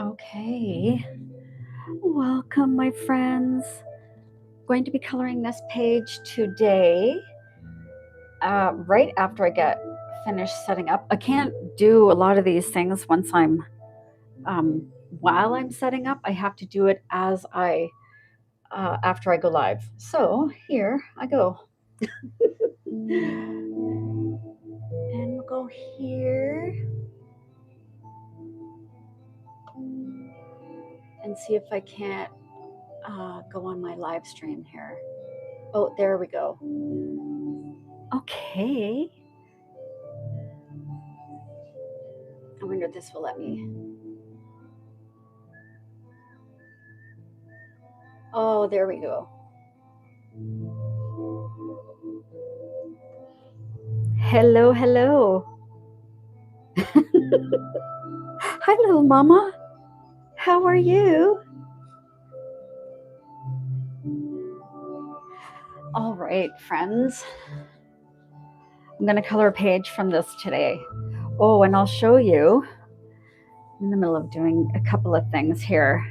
Okay, welcome my friends. Going to be coloring this page today, right after I get finished setting up. I can't do a lot of these things once while I'm setting up. I have to do it after I go live. So here I go. And we'll go here and see if I can't go on my live stream here. Oh, there we go. Okay. I wonder if this will let me. Oh, there we go. Hello, hello. Hi, little mama. How are you? All right, friends. I'm going to color a page from this today. Oh, and I'll show you. I'm in the middle of doing a couple of things here.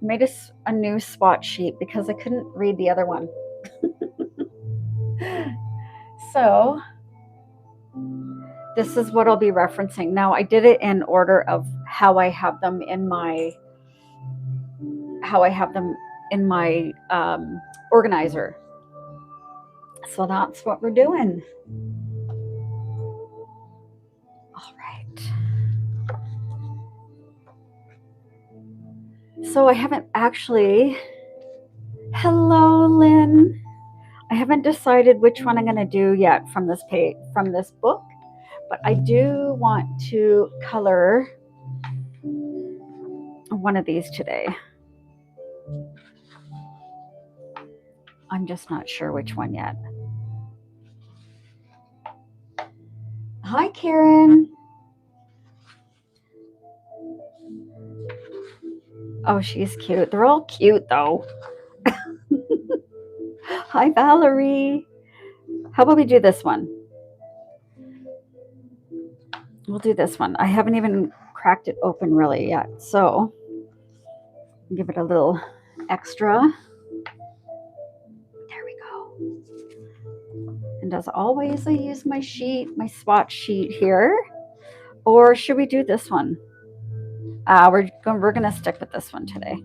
I made a new swatch sheet because I couldn't read the other one. So this is what I'll be referencing. Now, I did it in order of how I have them in my organizer. So that's what we're doing. All right. So I haven't actually. Hello, Lynn. I haven't decided which one I'm going to do yet from this page, from this book, but I do want to color one of these today. I'm just not sure which one yet. Hi, Karen. Oh, she's cute. They're all cute, though. Hi, Valerie. How about we do this one? We'll do this one. I haven't even cracked it open really yet, so give it a little extra. There we go. And as always, I use my swatch sheet here. Or should we do this one? We're going to stick with this one today.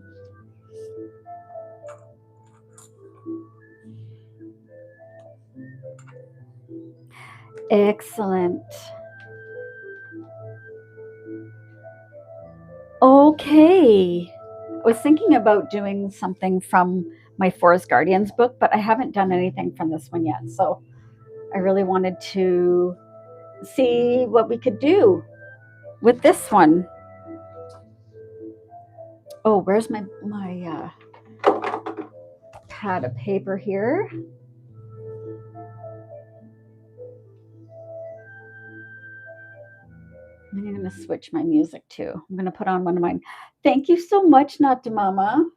Excellent. Okay. I was thinking about doing something from my Forest Guardians book, but I haven't done anything from this one yet. So I really wanted to see what we could do with this one. Oh, where's my pad of paper here? I'm going to switch my music too. I'm going to put on one of mine. Thank you so much, Not to Mama.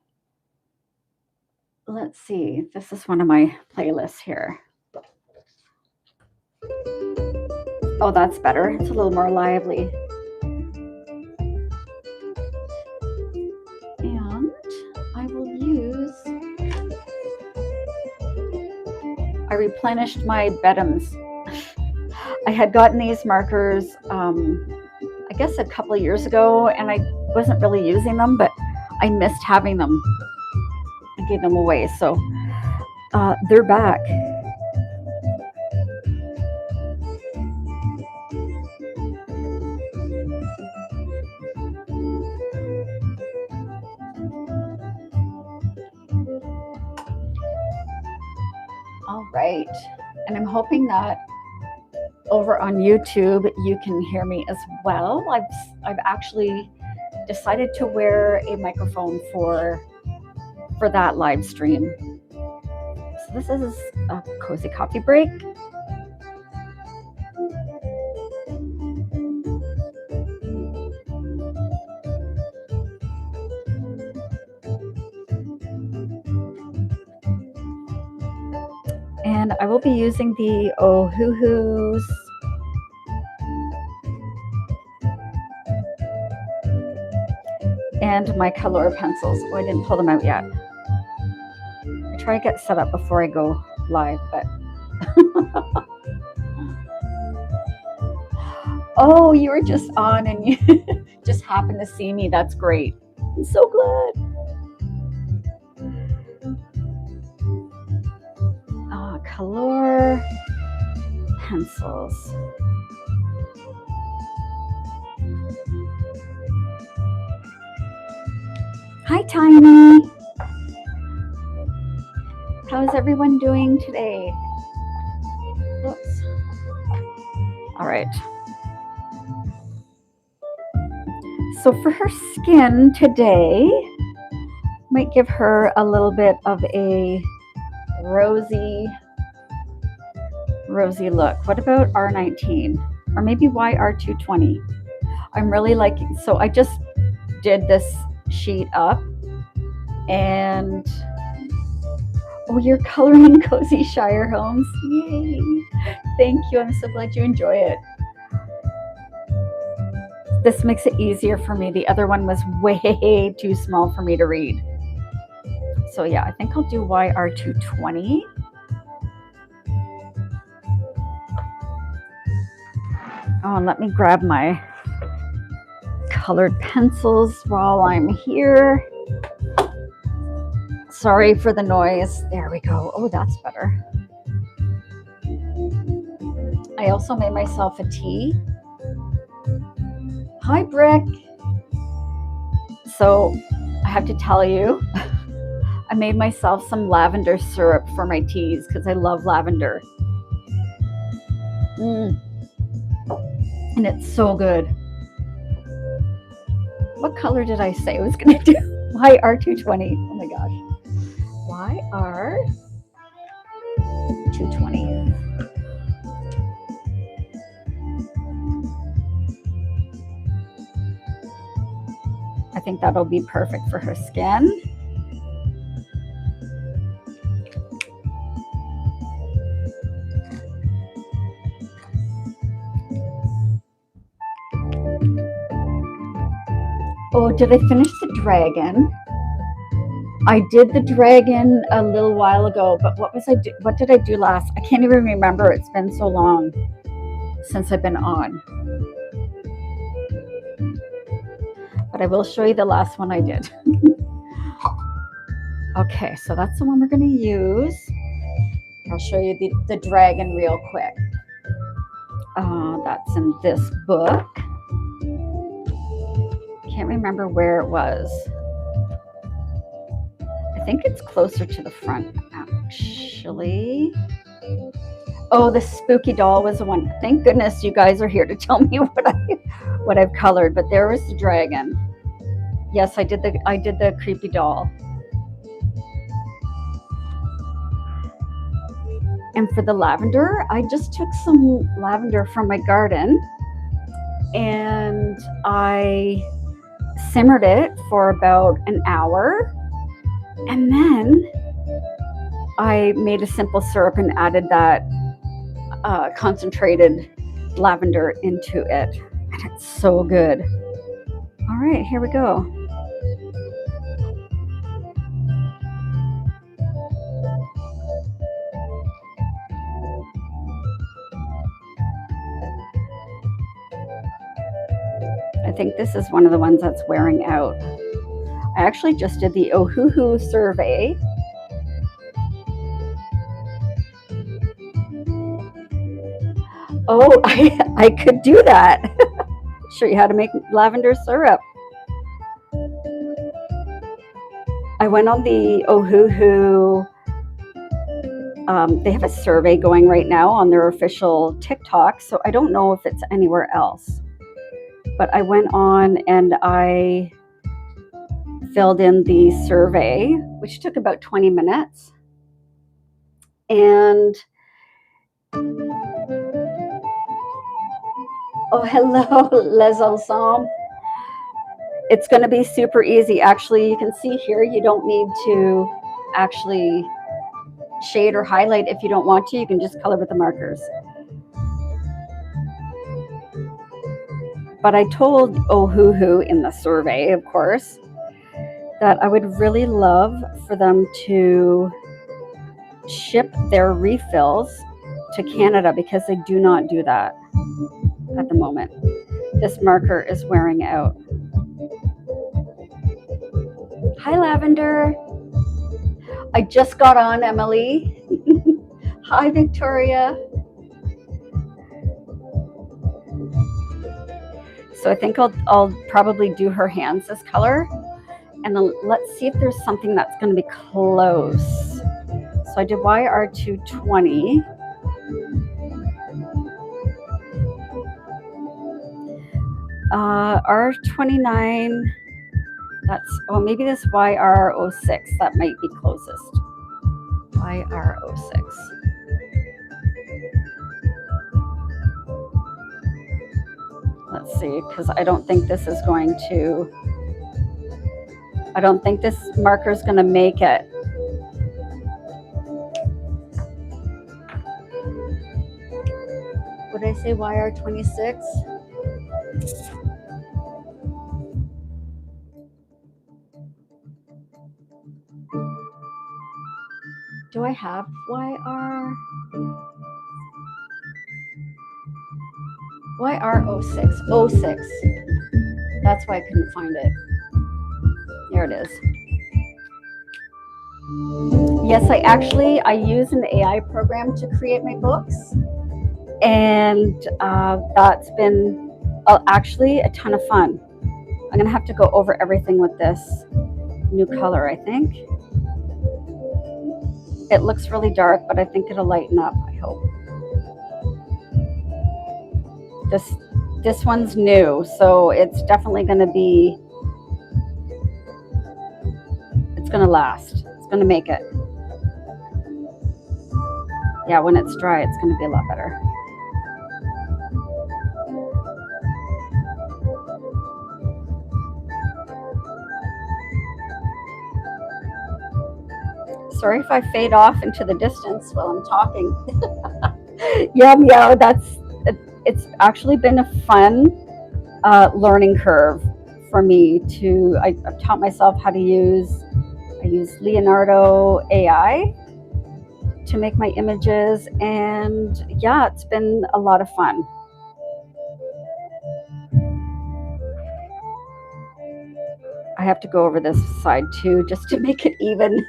Let's see. This is one of my playlists here. Oh, that's better. It's a little more lively. And I will use... I replenished my Bedhams. I had gotten these markers, I guess a couple of years ago, and I wasn't really using them, but I missed having them. I gave them away, so they're back. All right, and I'm hoping that over on YouTube you can hear me as well. I've actually decided to wear a microphone for that live stream. So this is a cozy coffee break. And I will be using the Ohuhu's and my color pencils. Oh, I didn't pull them out yet. I try to get set up before I go live, but oh, you were just on and you just happened to see me. That's great. I'm so glad. Color pencils. Hi, Tiny. How's everyone doing today? Oops. All right. So for her skin today, might give her a little bit of a rosy look. What about R19 or maybe YR220? I'm really liking, so I just did this sheet up and oh, you're coloring Cozy Shire Homes. Yay. Thank you. I'm so glad you enjoy it. This makes it easier for me. The other one was way too small for me to read. So yeah, I think I'll do YR220. Oh, and let me grab my colored pencils while I'm here. Sorry for the noise. There we go. Oh, that's better. I also made myself a tea. Hi, Brick. So I have to tell you, I made myself some lavender syrup for my teas because I love lavender. And it's so good. What color did I say I was going to do? YR220. Oh my gosh. YR220. I think that'll be perfect for her skin. Oh, did I finish the dragon? I did the dragon a little while ago, but what did I do last? I can't even remember. It's been so long since I've been on. But I will show you the last one I did. Okay, so that's the one we're going to use. I'll show you the dragon real quick. That's in this book. Can't remember where it was. I think it's closer to the front, actually. Oh, the spooky doll was the one. Thank goodness you guys are here to tell me what I've colored. But there was the dragon. Yes, I did the creepy doll. And for the lavender, I just took some lavender from my garden and I simmered it for about an hour. And then I made a simple syrup and added that concentrated lavender into it. And it's so good. All right, here we go. I think this is one of the ones that's wearing out. I actually just did the Ohuhu survey. Oh, I could do that. Show you how to make lavender syrup. I went on the Ohuhu. They have a survey going right now on their official TikTok, so I don't know if it's anywhere else. But I went on and I filled in the survey, which took about 20 minutes. And oh, hello, Les Ensemble. It's going to be super easy. Actually, you can see here, you don't need to actually shade or highlight if you don't want to. You can just color with the markers. But I told Ohuhu in the survey, of course, that I would really love for them to ship their refills to Canada, because they do not do that at the moment. This marker is wearing out. Hi, Lavender. I just got on, Emily. Hi, Victoria. So I think I'll probably do her hands this color. And then let's see if there's something that's going to be close. So I did YR220. R29, that's, oh, maybe this YR06, that might be closest. YR06. Let's see, because I don't think this is going to, I don't think this marker is going to make it. Would I say YR26? Do I have YR? YR06. 06. That's why I couldn't find it. There it is. Yes, I use an AI program to create my books. And that's been actually a ton of fun. I'm going to have to go over everything with this new color, I think. It looks really dark, but I think it'll lighten up, I hope. This one's new, so it's definitely going to be, it's going to last. It's going to make it. Yeah, when it's dry, it's going to be a lot better. Sorry if I fade off into the distance while I'm talking. Yeah, it's actually been a fun learning curve for me to, I've taught myself how to use, I use Leonardo AI to make my images, and yeah, it's been a lot of fun. I have to go over this side too, just to make it even.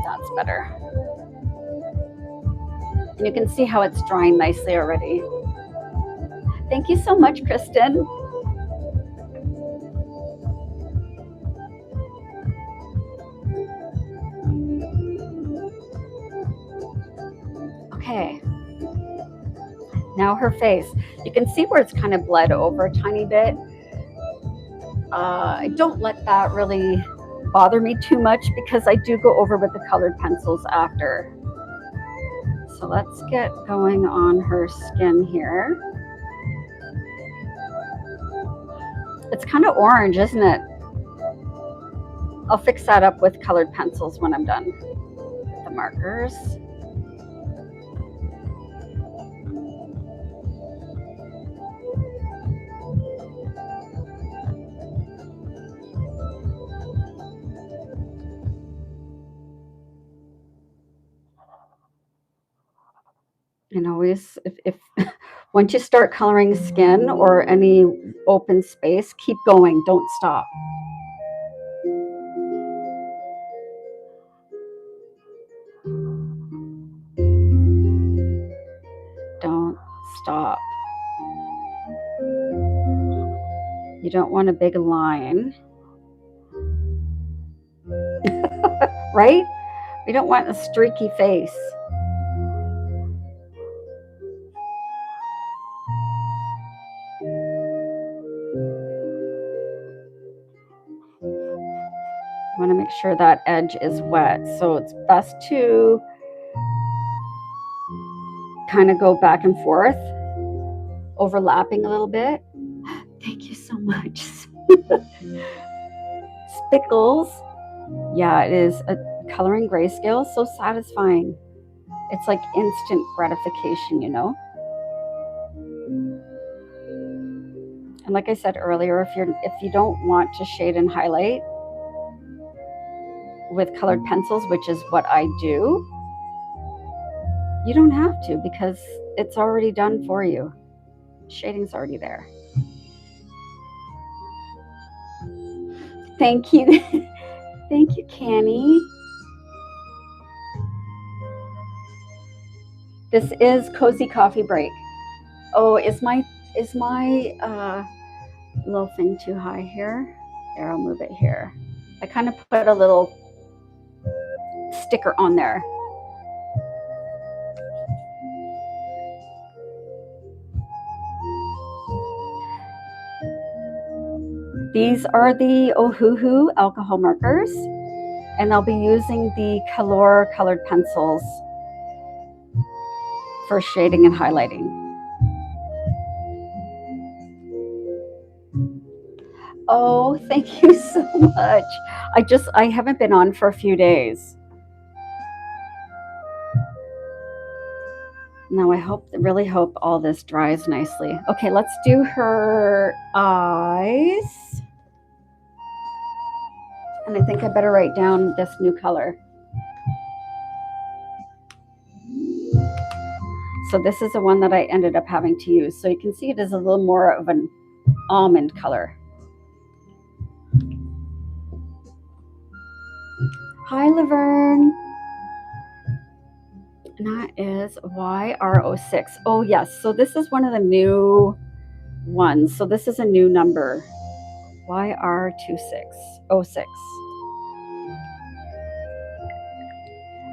That's better. And you can see how it's drying nicely already. Thank you so much, Kristen. Okay. Now her face. You can see where it's kind of bled over a tiny bit. I don't let that really bother me too much, because I do go over with the colored pencils after. So let's get going on her skin here. It's kind of orange, isn't it? I'll fix that up with colored pencils when I'm done with the markers. And always, if once you start coloring skin or any open space, keep going, don't stop. Don't stop. You don't want a big line. Right? We don't want a streaky face. I want to make sure that edge is wet. So it's best to kind of go back and forth, overlapping a little bit. Thank you so much. Spickles. Yeah, it is a coloring grayscale. So satisfying. It's like instant gratification, you know? And like I said earlier, if you don't want to shade and highlight with colored pencils, which is what I do, you don't have to, because it's already done for you. Shading's already there. Thank you. Thank you, Canny. This is Cozy Coffee Break. Oh, is my little thing too high here? There, I'll move it here. I kind of put a little sticker on there. These are the Ohuhu alcohol markers, and I'll be using the Color colored pencils for shading and highlighting. Oh, thank you so much. I haven't been on for a few days. Now I really hope all this dries nicely. Okay, let's do her eyes. And I think I better write down this new color. So this is the one that I ended up having to use. So you can see it is a little more of an almond color. Hi, Laverne. And that is YR06. Oh, yes. So this is one of the new ones. So this is a new number. YR2606.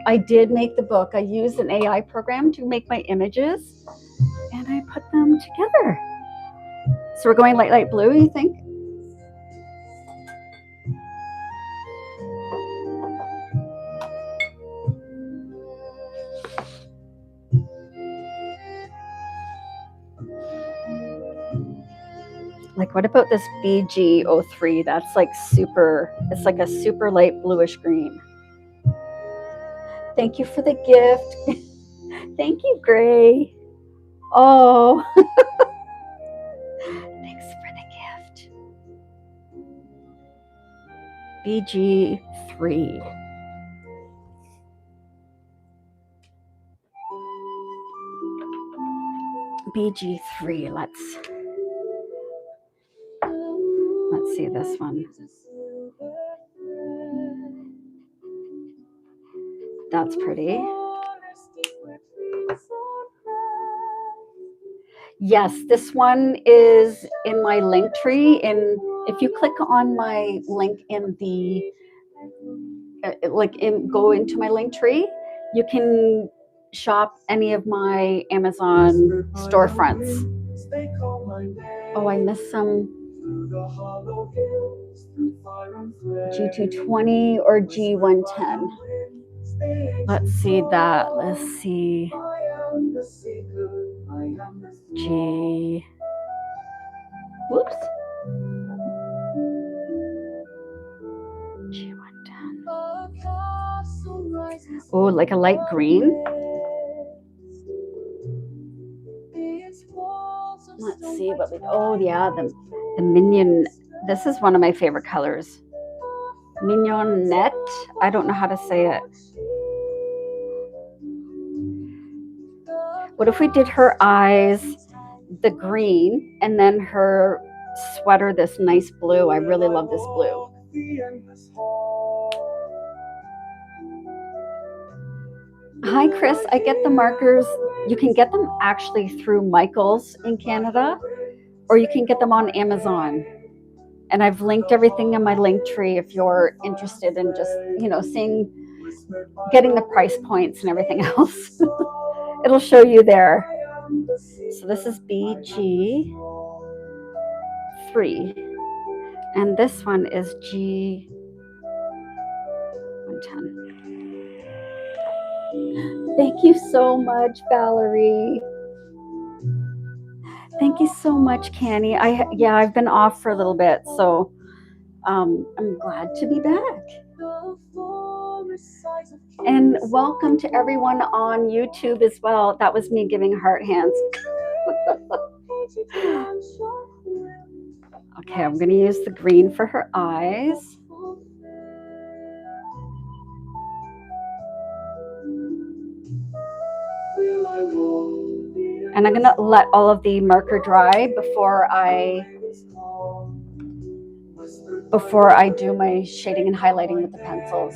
I did make the book. I used an AI program to make my images, and I put them together. So we're going light blue, you think? Like, what about this BG03? That's like it's like a super light bluish green. Thank you for the gift. Thank you, Gray. Oh, thanks for the gift. BG3. BG3. Let's see this one. That's pretty. Yes, this one is in my link tree. And if you click on my link in the go into my link tree, you can shop any of my Amazon storefronts. Oh, I missed some G220 or G110. Let's see that. Let's see. G. Whoops. G110. Oh, like a light green. Let's see what we. Oh yeah, the minion. This is one of my favorite colors. Mignonette. I don't know how to say it. What if we did her eyes the green and then her sweater this nice blue? I really love this blue. Hi, Chris. I get the markers. You can get them actually through Michael's in Canada, or you can get them on Amazon. And I've linked everything in my link tree if you're interested in just, getting the price points and everything else. It'll show you there. So this is BG3. And this one is G110. Thank you so much, Valerie. Thank you so much, Canny. I've been off for a little bit, so I'm glad to be back. And welcome to everyone on YouTube as well. That was me giving heart hands. Okay, I'm going to use the green for her eyes. And I'm going to let all of the marker dry before I do my shading and highlighting with the pencils.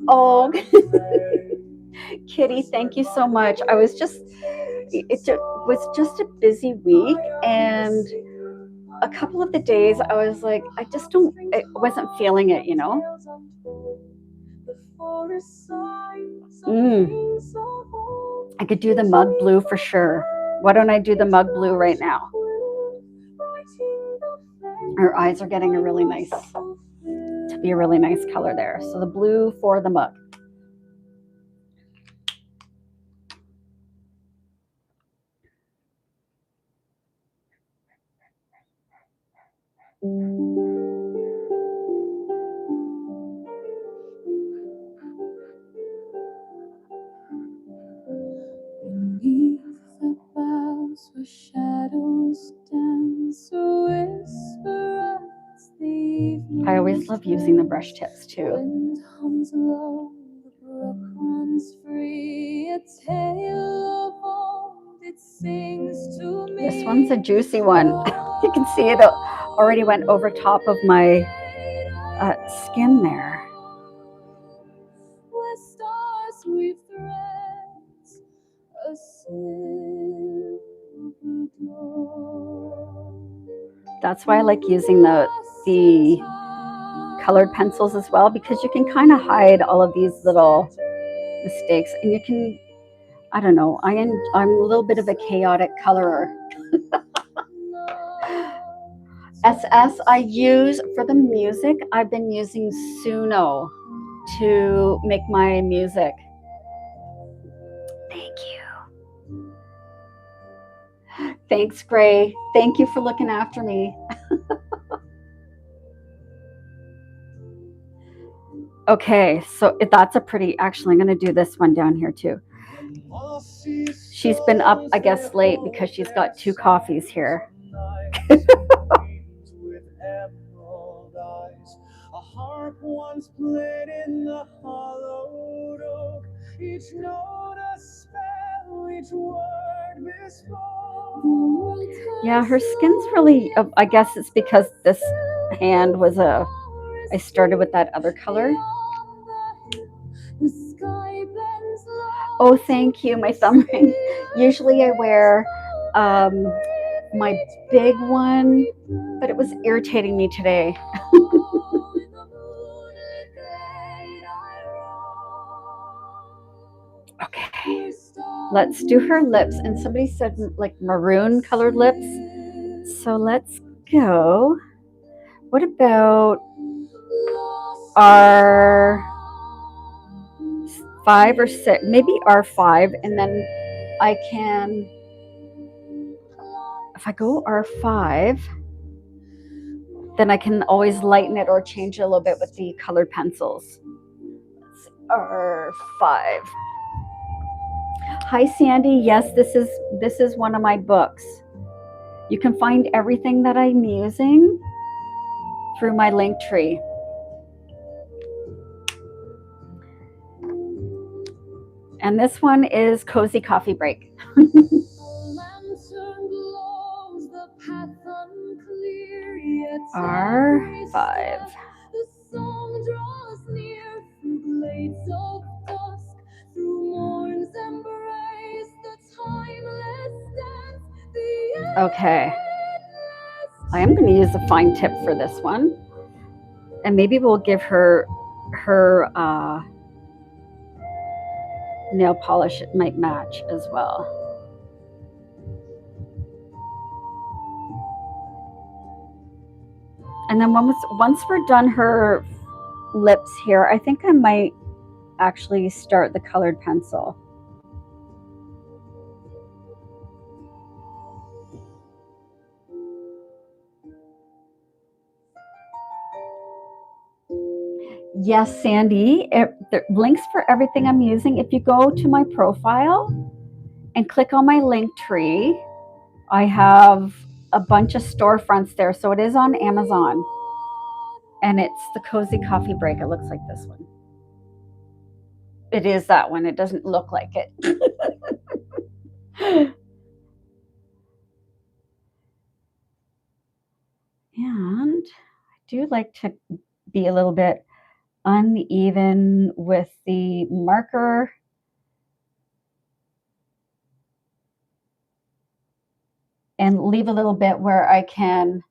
Oh, Kitty, thank you so much. It was just a busy week, and a couple of the days I was like, I wasn't feeling it, you know. I could do the mug blue for sure. Why don't I do the mug blue right now? Her eyes are getting to be a really nice color there. So the blue for the mug. Beneath the boughs where shadows dance, whisper as the evening. I always love using the brush tips too. Wind hums low, the brook runs free, a tale of old, it sings to me. This one's a juicy one. You can see it already went over top of my skin there. Where stars weave threads, a silver dawn. That's why I like using the colored pencils as well, because you can kind of hide all of these little mistakes, and you can, I don't know, I'm a little bit of a chaotic colorer. SS I use for the music. I've been using Suno to make my music. Thank you. Thanks, Gray. Thank you for looking after me. Okay, so that's a pretty, actually, I'm going to do this one down here too. She's been up, I guess, late because she's got 2 coffees here. A harp once played in the hollowed oak, each note a spell, each word bespoke. Yeah, her skin's really, I guess it's because this hand was I started with that other color. Oh, thank you, my thumb ring. Usually I wear my big one, but it was irritating me today. Okay, let's do her lips. And somebody said like maroon colored lips. So let's go. What about our 5 or 6? Maybe R5, and then I can, if I go R5, then I can always lighten it or change it a little bit with the colored pencils. R5. Hi, Sandy. Yes, this is one of my books. You can find everything that I'm using through my link tree. And this one is Cozy Coffee Break. R5. Okay. I am going to use a fine tip for this one. And maybe we'll give her nail polish. It might match as well. And then once we're done her lips here, I think I might actually start the colored pencil. Yes, Sandy, the links for everything I'm using. If you go to my profile and click on my link tree, I have a bunch of storefronts there. So it is on Amazon. And it's the Cozy Coffee Break. It looks like this one. It is that one. It doesn't look like it. And I do like to be a little bit uneven with the marker. And leave a little bit where I can.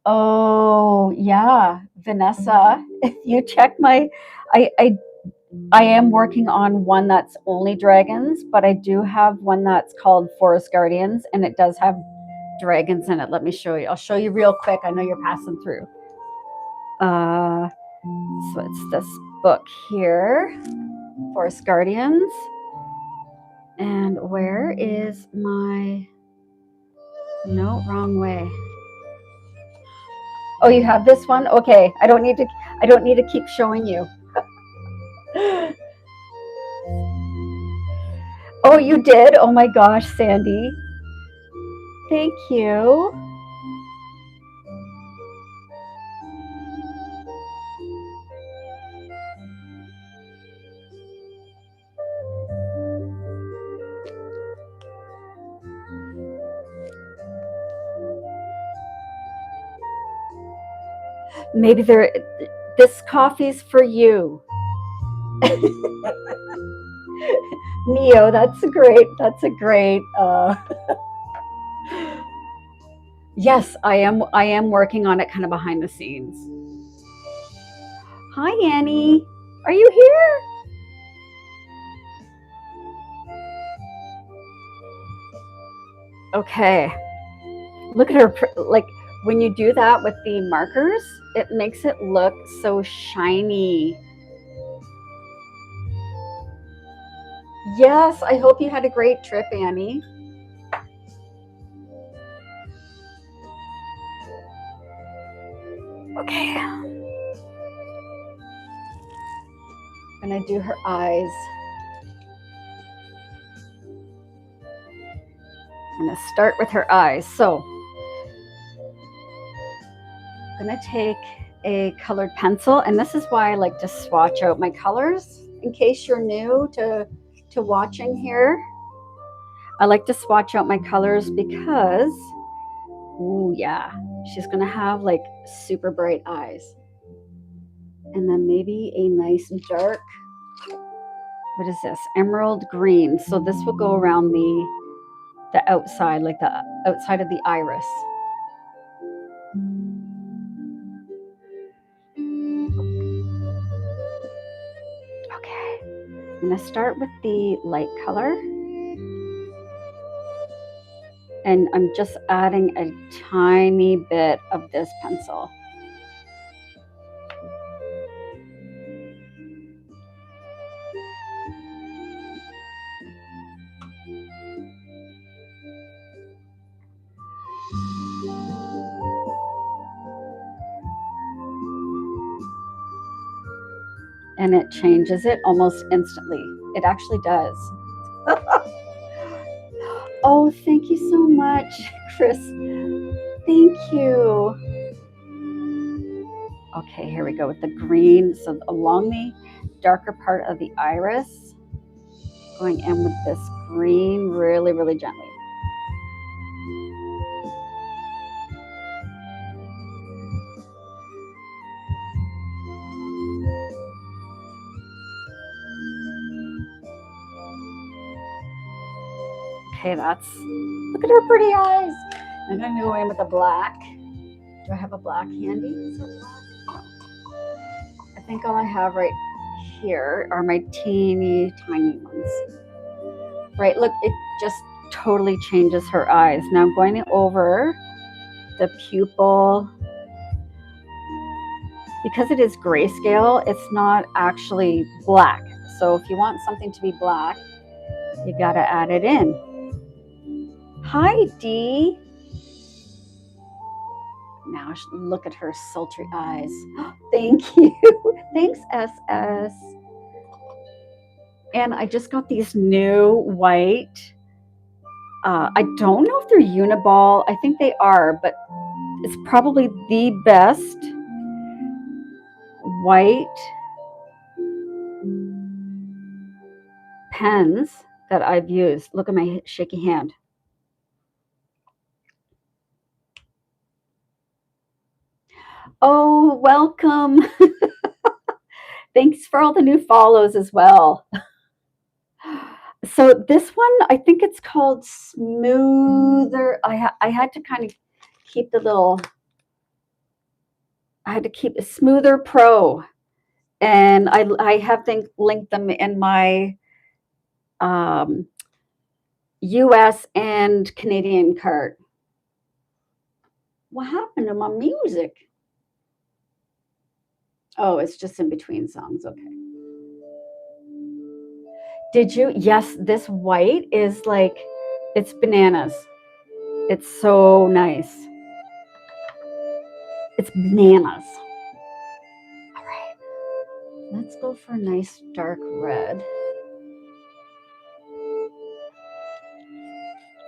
Oh, yeah, Vanessa, if you check my, I am working on one that's only dragons, but I do have one that's called Forest Guardians, and it does have dragons in it. Let me show you. I'll show you real quick. I know you're passing through. So it's this book here, Forest Guardians. And where is my, no, wrong way. Oh, you have this one? Okay. I don't need to keep showing you. Oh, you did? Oh my gosh, Sandy. Thank you. Maybe this coffee's for you. Neo, that's a great yes, I am working on it kind of behind the scenes. Hi Annie. Are you here? Okay. Look at her, like when you do that with the markers, it makes it look so shiny. Yes, I hope you had a great trip, Annie. Okay. I'm gonna do her eyes. I'm gonna start with her eyes. So I'm gonna take a colored pencil, and this is why I like to swatch out my colors in case you're new to watching here. I like to swatch out my colors because, oh yeah, she's gonna have like super bright eyes. And then maybe a nice dark, what is this? Emerald green. So this will go around the outside, like the outside of the iris. Okay, I'm gonna start with the light color. And I'm just adding a tiny bit of this pencil. And it changes it almost instantly. It actually does. Oh, thank you so much, Chris. Thank you. Okay, here we go with the green. So along the darker part of the iris, going in with this green really, really gently. Okay, look at her pretty eyes. I'm gonna go in with the black. Do I have a black handy? Is that black? I think all I have right here are my teeny tiny ones. Right, look, it just totally changes her eyes. Now I'm going over the pupil. Because it is grayscale, it's not actually black. So if you want something to be black, you gotta add it in. Hi, Dee. Now look at her sultry eyes. Thank you. Thanks, SS. And I just got these new white. I don't know if they're Uniball. I think they are, but it's probably the best white pens that I've used. Look at my shaky hand. Oh, welcome. Thanks for all the new follows as well. So this one, I think it's called Smoother. I had to kind of keep the little, I had to keep it Smoother Pro. And I have linked them in my US and Canadian cart. What happened to my music? Oh, it's just in between songs. Okay. Did you? Yes, this white is like, it's bananas. It's so nice. It's bananas. All right. Let's go for a nice dark red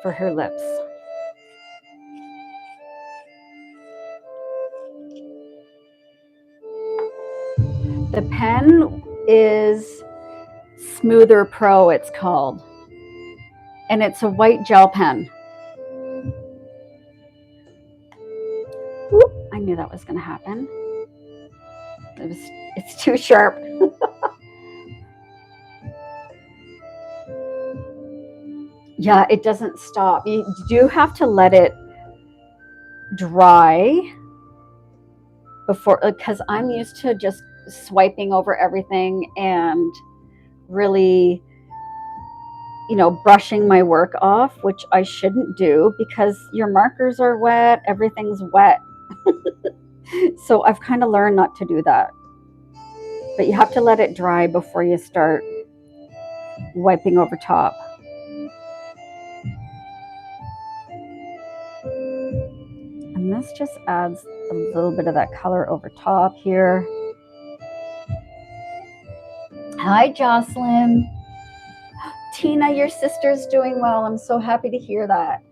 for her lips. The pen is Smoother Pro, it's called. And it's a white gel pen. Whoop, I knew that was going to happen. It's too sharp. Yeah, it doesn't stop. You do have to let it dry before, because I'm used to just swiping over everything and really, brushing my work off, which I shouldn't do because your markers are wet, everything's wet. So I've kind of learned not to do that. But you have to let it dry before you start wiping over top. And this just adds a little bit of that color over top here. Hi, Jocelyn. Tina, your sister's doing well. I'm so happy to hear that.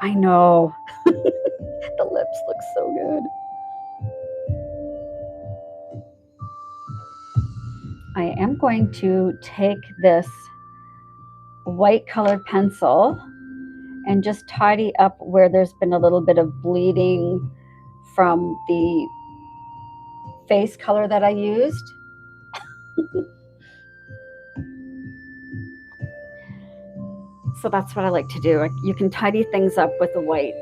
I know. The lips look so good. I am going to take this white colored pencil and just tidy up where there's been a little bit of bleeding from the face color that I used. So that's what I like to do. You can tidy things up with the white.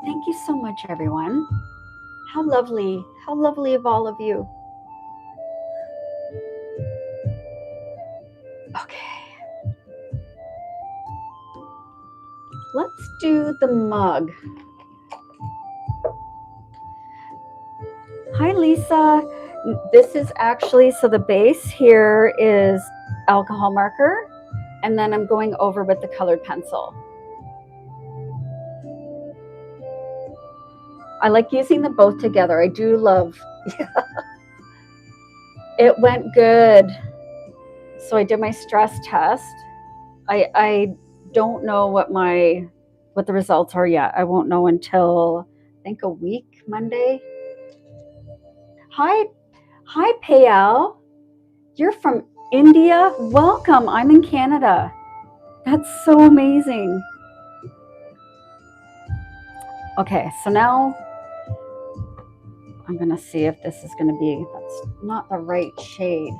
Thank you so much, everyone. How lovely of all of you. Okay. Let's do the mug. Hi, Lisa. This is actually, so the base here is alcohol marker, and then I'm going over with the colored pencil. I like using them both together. I do love. It went good. So I did my stress test. I don't know what the results are yet. I won't know until I think a week, Monday. Hi, Payal. You're from India. Welcome. I'm in Canada. That's so amazing. Okay, so now I'm gonna see if this is gonna be, that's not the right shade.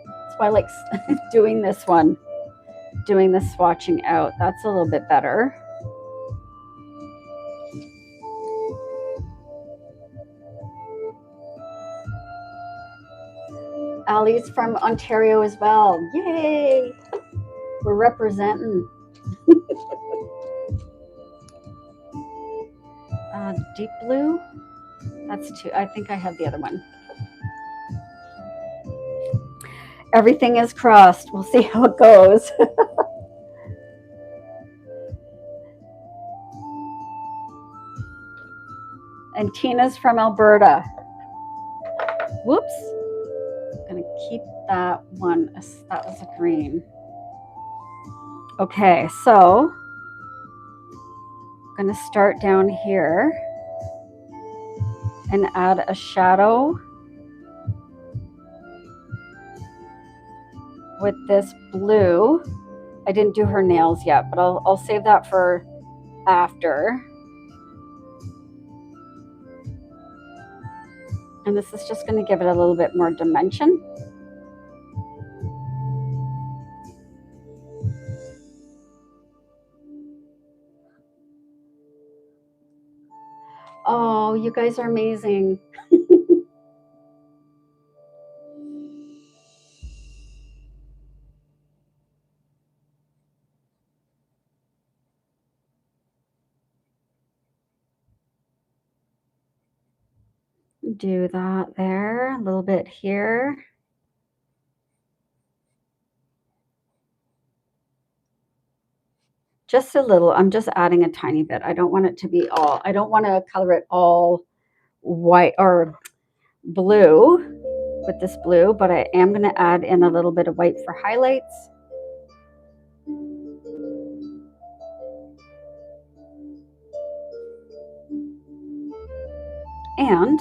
That's why I like doing this one, doing the swatching out. That's a little bit better. Ali's from Ontario as well. Yay! We're representing. deep blue. That's two. I think I have the other one. Everything is crossed. We'll see how it goes. And Tina's from Alberta. Whoops. I'm going to keep that one. That was a green. Okay, so I'm going to start down here and add a shadow with this blue. I didn't do her nails yet, but I'll save that for after. And this is just going to give it a little bit more dimension. Oh, you guys are amazing. Do that there, a little bit here. Just a little. I'm just adding a tiny bit. I don't want it to be all, I don't want to color it all white or blue with this blue, but I am going to add in a little bit of white for highlights. And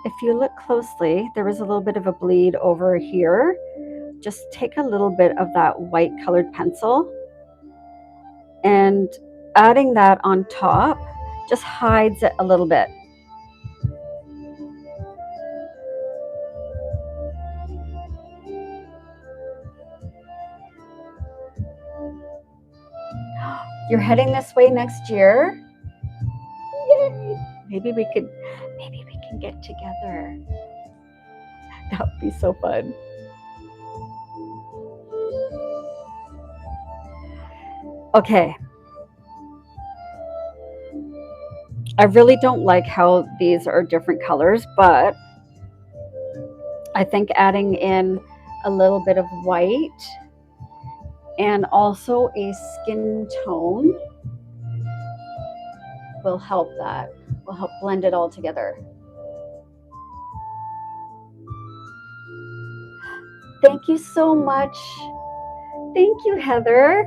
if you look closely, there was a little bit of a bleed over here. Just take a little bit of that white colored pencil and adding that on top just hides it a little bit. You're heading this way next year? Yay! Maybe we can get together. That would be so fun. Okay. I really don't like how these are different colors, but I think adding in a little bit of white and also a skin tone will help that. Will help blend it all together. Thank you so much. Thank you, Heather.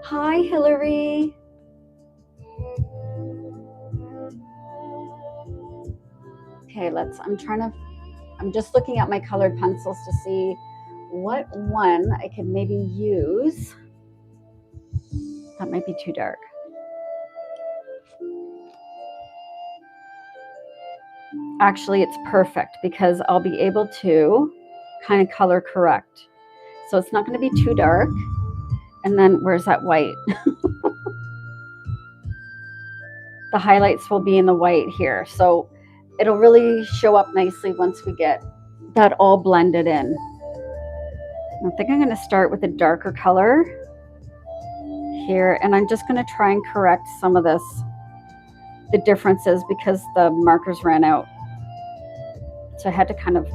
Hi, Hillary. Okay, I'm just looking at my colored pencils to see what one I could maybe use. That might be too dark. Actually, it's perfect because I'll be able to kind of color correct. So it's not going to be too dark. And then where's that white? The highlights will be in the white here. So it'll really show up nicely once we get that all blended in. I think I'm going to start with a darker color here. And I'm just going to try and correct some of the differences because the markers ran out. So I had to kind of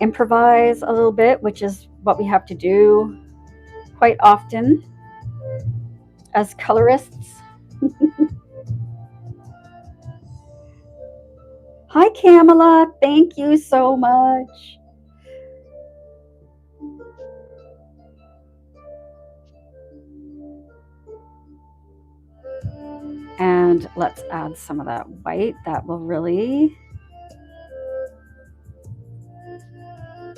improvise a little bit, which is what we have to do quite often as colorists. Hi, Kamala. Thank you so much. And let's add some of that white. That will really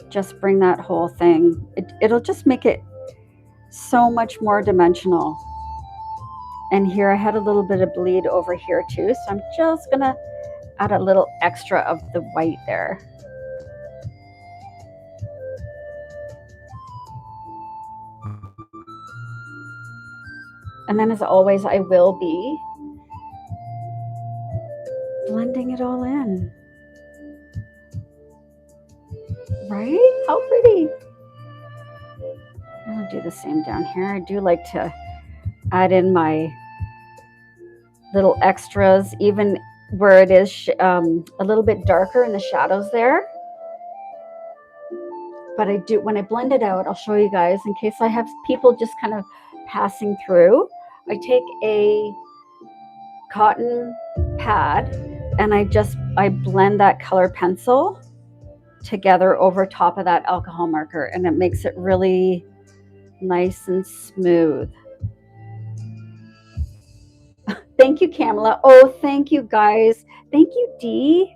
just bring that whole thing. It'll just make it so much more dimensional. And here I had a little bit of bleed over here too. So I'm just going to add a little extra of the white there. And then as always, I will be blending it all in. Right? How pretty. I'll do the same down here. I do like to add in my little extras, even where it is a little bit darker in the shadows there. But I do, when I blend it out, I'll show you guys in case I have people just kind of passing through. I take a cotton pad and I blend that color pencil together over top of that alcohol marker, and it makes it really nice and smooth. Thank you, Kamala. Oh, thank you, guys. Thank you, Dee.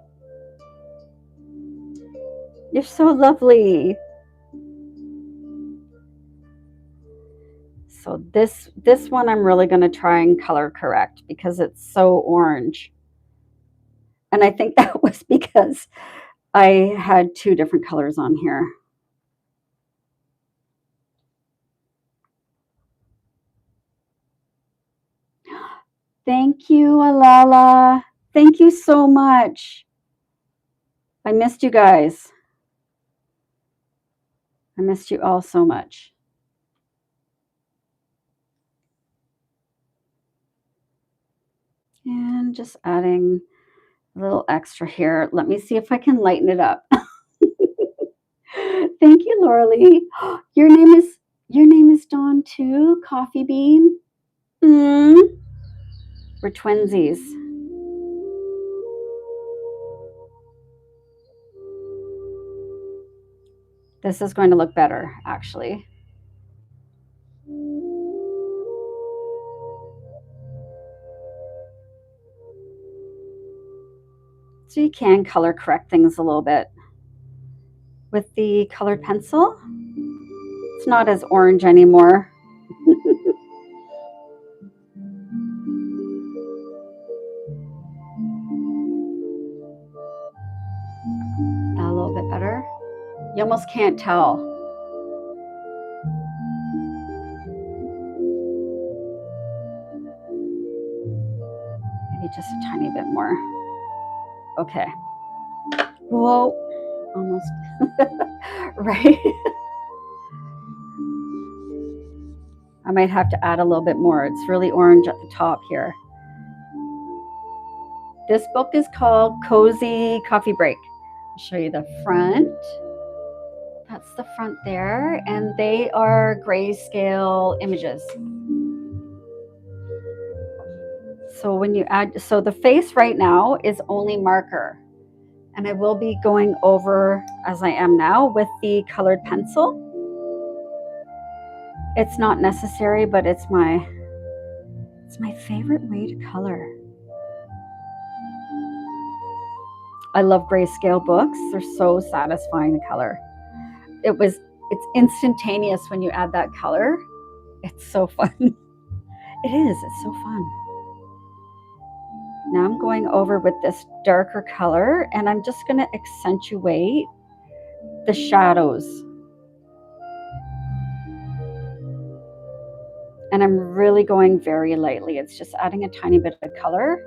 You're so lovely. So this one I'm really going to try and color correct because it's so orange. And I think that was because I had two different colors on here. Thank you, Alala. Thank you so much. I missed you guys. I missed you all so much. And just adding a little extra here. Let me see if I can lighten it up. Thank you, Lauralee. Your name is Dawn too, Coffee Bean. Mm. We're twinsies. This is going to look better, actually. So you can color correct things a little bit. With the colored pencil, it's not as orange anymore. That a little bit better. You almost can't tell. Maybe just a tiny bit more. Okay. Whoa, almost. Right? I might have to add a little bit more. It's really orange at the top here. This book is called Cozy Coffee Break. I'll show you the front. That's the front there, and they are grayscale images. So when you add, so the face right now is only marker, and I will be going over, as I am now, with the colored pencil. It's not necessary, but it's my favorite way to color. I love grayscale books. They're so satisfying to color. It's instantaneous when you add that color. It's so fun. It is, it's so fun. Now I'm going over with this darker color, and I'm just going to accentuate the shadows. And I'm really going very lightly. It's just adding a tiny bit of color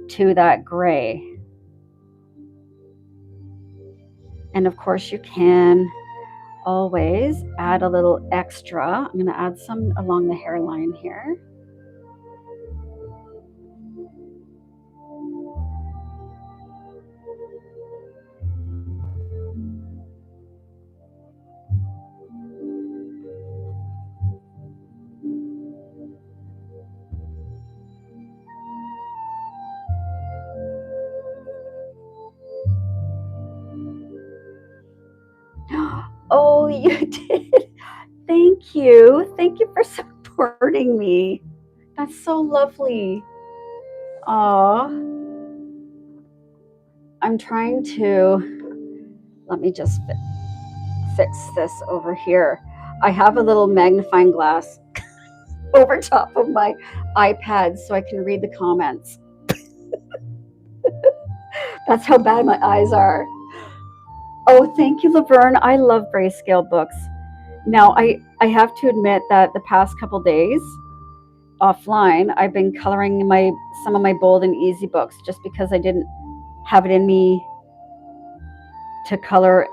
to that gray. And of course you can always add a little extra. I'm going to add some along the hairline here. Oh, you did. Thank you. Thank you for supporting me. That's so lovely. Aw. I'm trying to, let me just fix this over here. I have a little magnifying glass over top of my iPad so I can read the comments. That's how bad my eyes are. Oh, thank you, Laverne. I love grayscale books. Now, I have to admit that the past couple days offline, I've been coloring some of my bold and easy books just because I didn't have it in me to color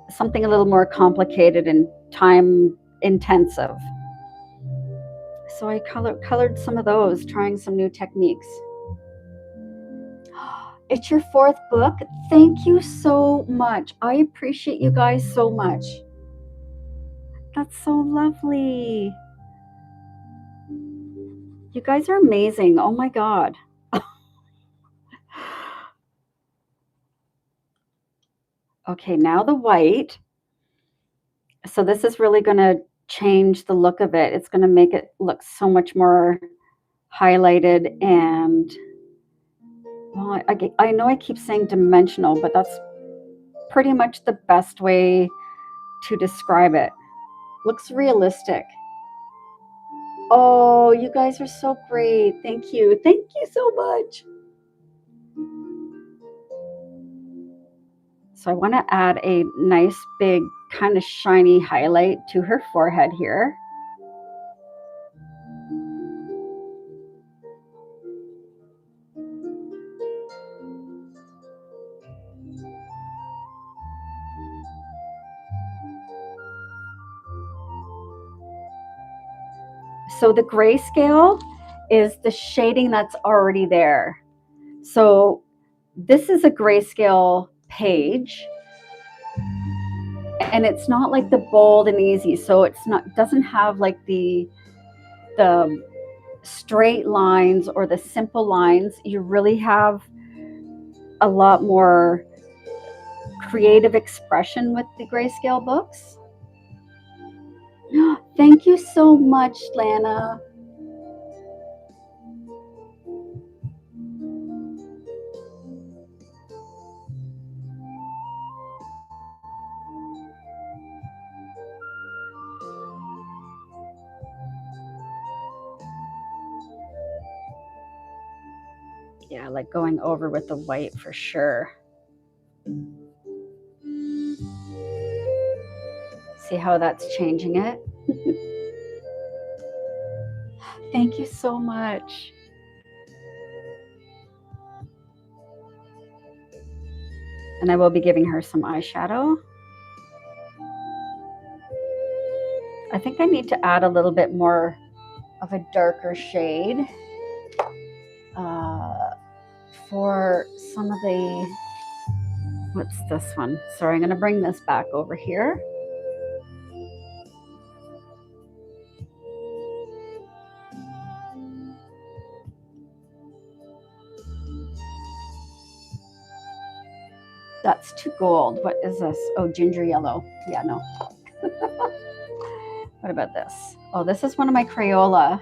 something a little more complicated and time intensive. So I colored some of those, trying some new techniques. It's your 4th book. Thank you so much. I appreciate you guys so much. That's so lovely. You guys are amazing. Oh my God. Okay, now the white. So this is really going to change the look of it. It's going to make it look so much more highlighted and, well, I know I keep saying dimensional, but that's pretty much the best way to describe it. Looks realistic. Oh, you guys are so great. Thank you. Thank you so much. So I want to add a nice big kind of shiny highlight to her forehead here. So the grayscale is the shading that's already there. So this is a grayscale page, and it's not like the bold and easy. So it's not, doesn't have like the straight lines or the simple lines. You really have a lot more creative expression with the grayscale books. Thank you so much, Lana. Yeah, like going over with the white for sure. See how that's changing it? Thank you so much. And I will be giving her some eyeshadow. I think I need to add a little bit more of a darker shade for some of the, what's this one? Sorry, I'm going to bring this back over here. That's too gold. What is this? Oh, ginger yellow. Yeah, no. What about this? Oh, this is one of my Crayola.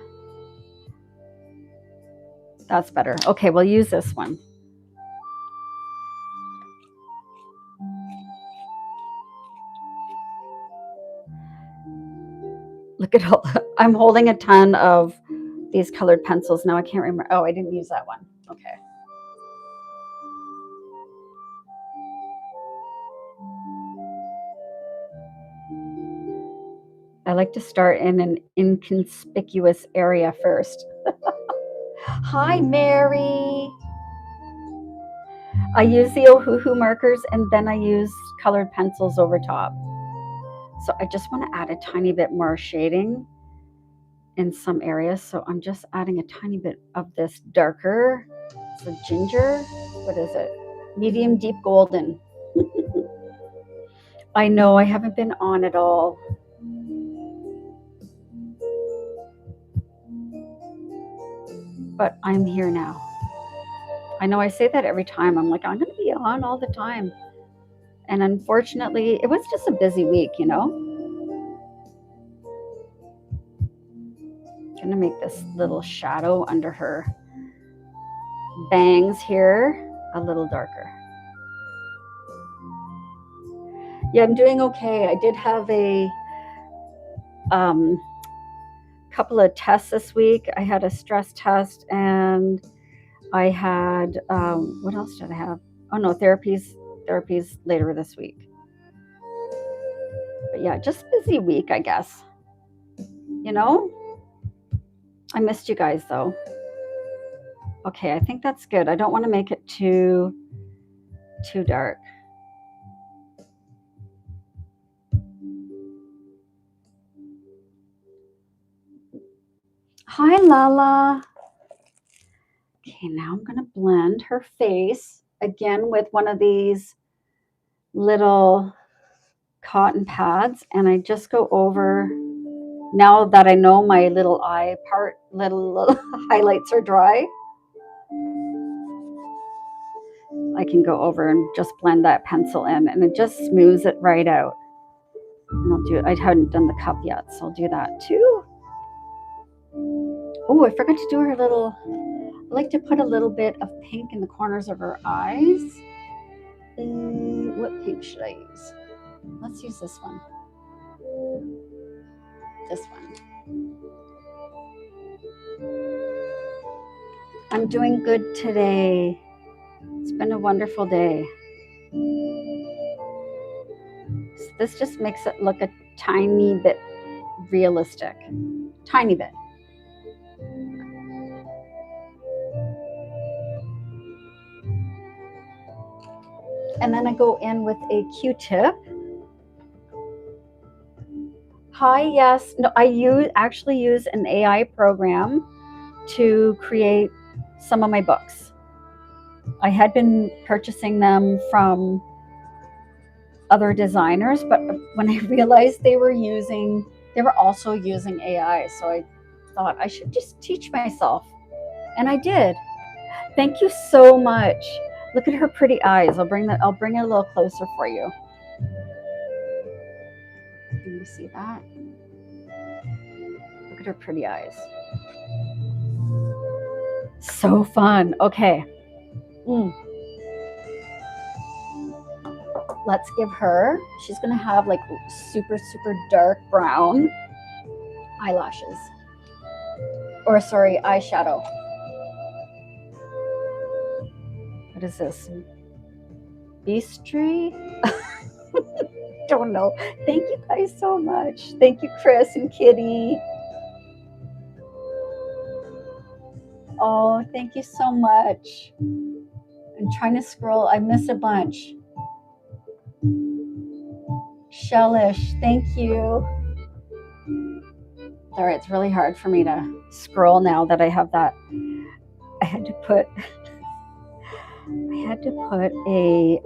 That's better. Okay, we'll use this one. Look at all, I'm holding a ton of these colored pencils now. I can't remember. Oh, I didn't use that one. Okay. I like to start in an inconspicuous area first. Hi, Mary. I use the Ohuhu markers and then I use colored pencils over top. So I just want to add a tiny bit more shading in some areas. So I'm just adding a tiny bit of this darker, so ginger, what is it? Medium deep golden. I know I haven't been on at all. But I'm here now. I know I say that every time. I'm like, I'm going to be on all the time. And unfortunately, it was just a busy week, you know? I'm going to make this little shadow under her bangs here a little darker. Yeah, I'm doing okay. I did have a couple of tests this week. I had a stress test and I had, what else did I have? Oh no, therapies later this week. But yeah, just busy week, I guess. You know? I missed you guys though. Okay, I think that's good. I don't want to make it too dark. Hi, Lala. Okay, now I'm going to blend her face again with one of these little cotton pads, and I just go over, now that I know my little eye part, little highlights are dry, I can go over and just blend that pencil in, and it just smooths it right out. And I hadn't done the cup yet, so I'll do that too. Oh, I forgot to do her little, I like to put a little bit of pink in the corners of her eyes. What pink should I use? Let's use this one. This one. I'm doing good today. It's been a wonderful day. So this just makes it look a tiny bit realistic. Tiny bit. And then I go in with a Q-tip. Hi, yes. No, I actually use an AI program to create some of my books. I had been purchasing them from other designers, but when I realized they were also using AI, so I thought I should just teach myself, and I did. Thank you so much. Look at her pretty eyes. I'll bring it a little closer for you. Can you see that? Look at her pretty eyes. So fun. Okay. Let's give her, she's going to have like super, super dark brown eyelashes. Or sorry, eyeshadow. What is this? Beastry? Don't know. Thank you guys so much. Thank you, Chris and Kitty. Oh, thank you so much. I'm trying to scroll. I missed a bunch. Shellish, thank you. Sorry, it's really hard for me to scroll now that I have that. I had to put a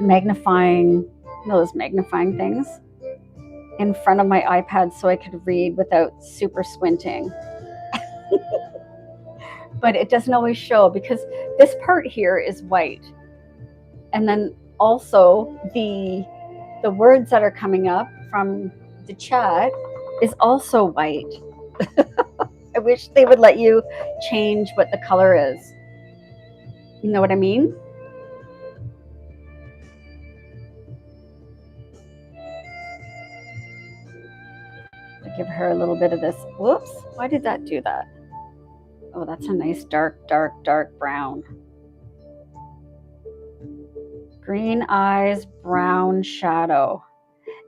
magnifying things in front of my iPad so I could read without super squinting. But it doesn't always show because this part here is white. And then also the words that are coming up from the chat is also white. I wish they would let you change what the color is. You know what I mean? I give her a little bit of this. Whoops, why did that do that? Oh, that's a nice dark, dark, dark brown. Green eyes, brown shadow.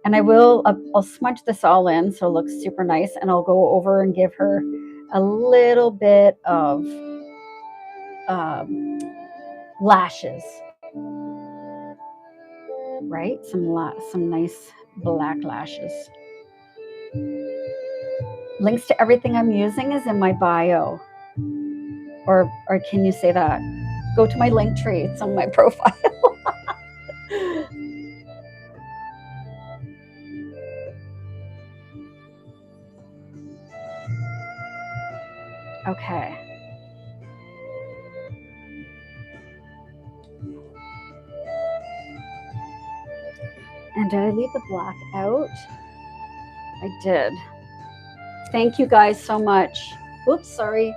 And I'll smudge this all in so it looks super nice, and I'll go over and give her a little bit of lashes, right? Some nice black lashes. Links to everything I'm using is in my bio. Or can you say that? Go to my link tree. It's on my profile. Okay. And did I leave the black out? I did. Thank you guys so much. Oops, sorry.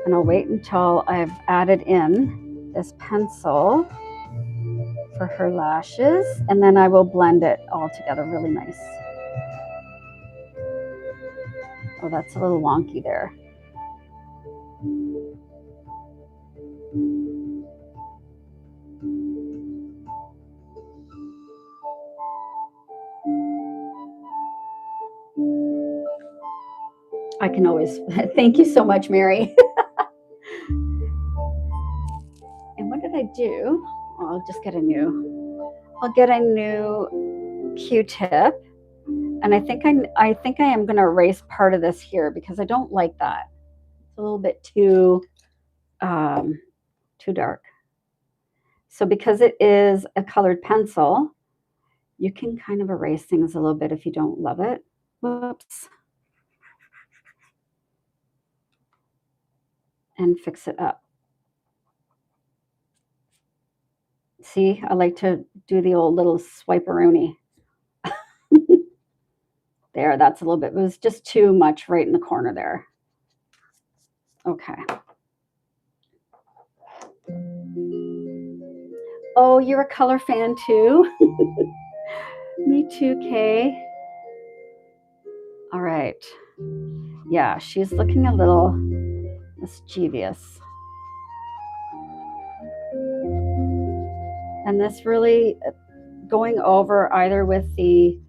And I'll wait until I've added in this pencil for her lashes, and then I will blend it all together really nice. Oh, that's a little wonky there. I can always, thank you so much, Mary. And what did I do? Oh, I'll get a new Q-tip, and I think I am going to erase part of this here because I don't like that. It's a little bit too dark. So because it is a colored pencil, you can kind of erase things a little bit if you don't love it. Whoops. And fix it up. See, I like to do the old little swipe-a-rooney. There, that's a little bit, it was just too much right in the corner there. Okay. Oh, you're a color fan too? Me too, Kay. All right. Yeah, she's looking a little mischievous. And this really going over either with the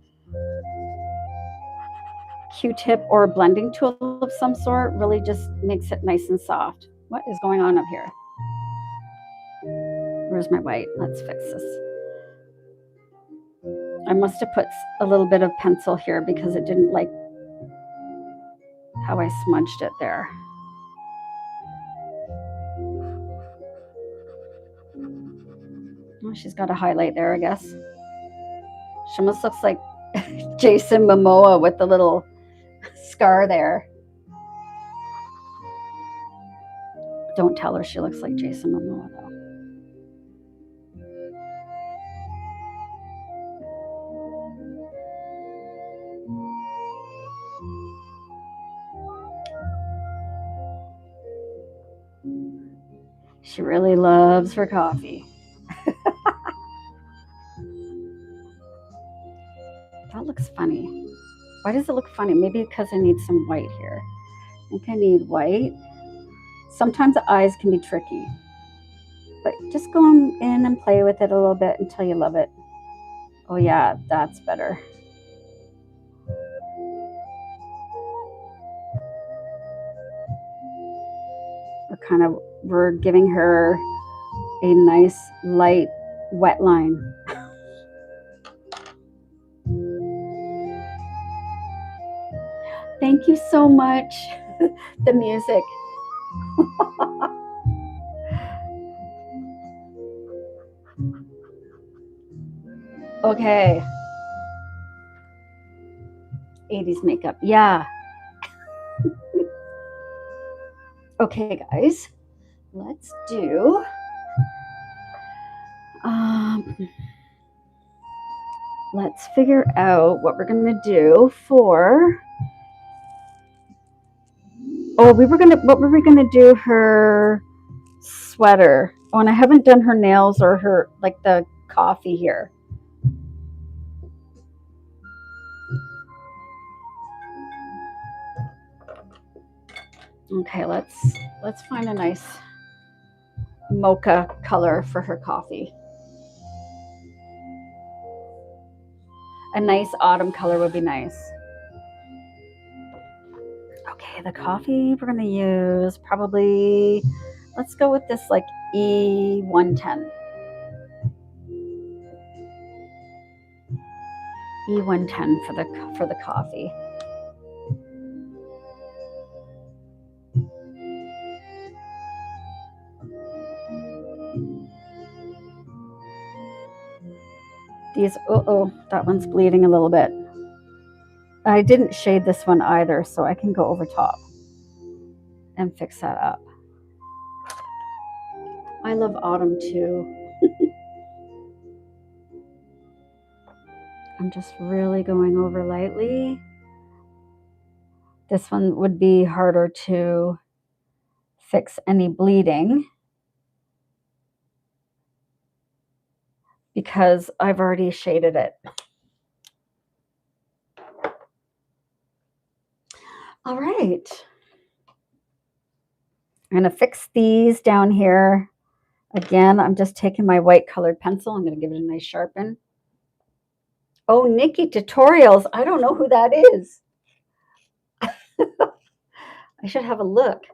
Q-tip or a blending tool of some sort really just makes it nice and soft. What is going on up here? Where's my white? Let's fix this. I must have put a little bit of pencil here because it didn't like how I smudged it there. Oh, she's got a highlight there, I guess. She almost looks like Jason Momoa with the little scar there. Don't tell her she looks like Jason Momoa, though. She really loves her coffee. That looks funny. Why does it look funny? Maybe because I need some white here. I think I need white. Sometimes the eyes can be tricky. But just go in and play with it a little bit until you love it. Oh yeah, that's better. We're giving her a nice light wet line. Thank you so much. The music. Okay. 80s makeup. Yeah. Okay, guys. Let's do let's figure out what we're going to do for what were we going to do her sweater. Oh, and I haven't done her nails or her like the coffee here. Okay, let's find a nice mocha color for her coffee. A nice autumn color would be nice. Okay, the coffee we're gonna use probably, let's go with this like E110. E110 for the coffee. These, that one's bleeding a little bit. I didn't shade this one either, so I can go over top and fix that up. I love autumn too. I'm just really going over lightly. This one would be harder to fix any bleeding because I've already shaded it. All right. I'm going to fix these down here. Again, I'm just taking my white colored pencil. I'm going to give it a nice sharpen. Oh, Nikki Tutorials. I don't know who that is. I should have a look.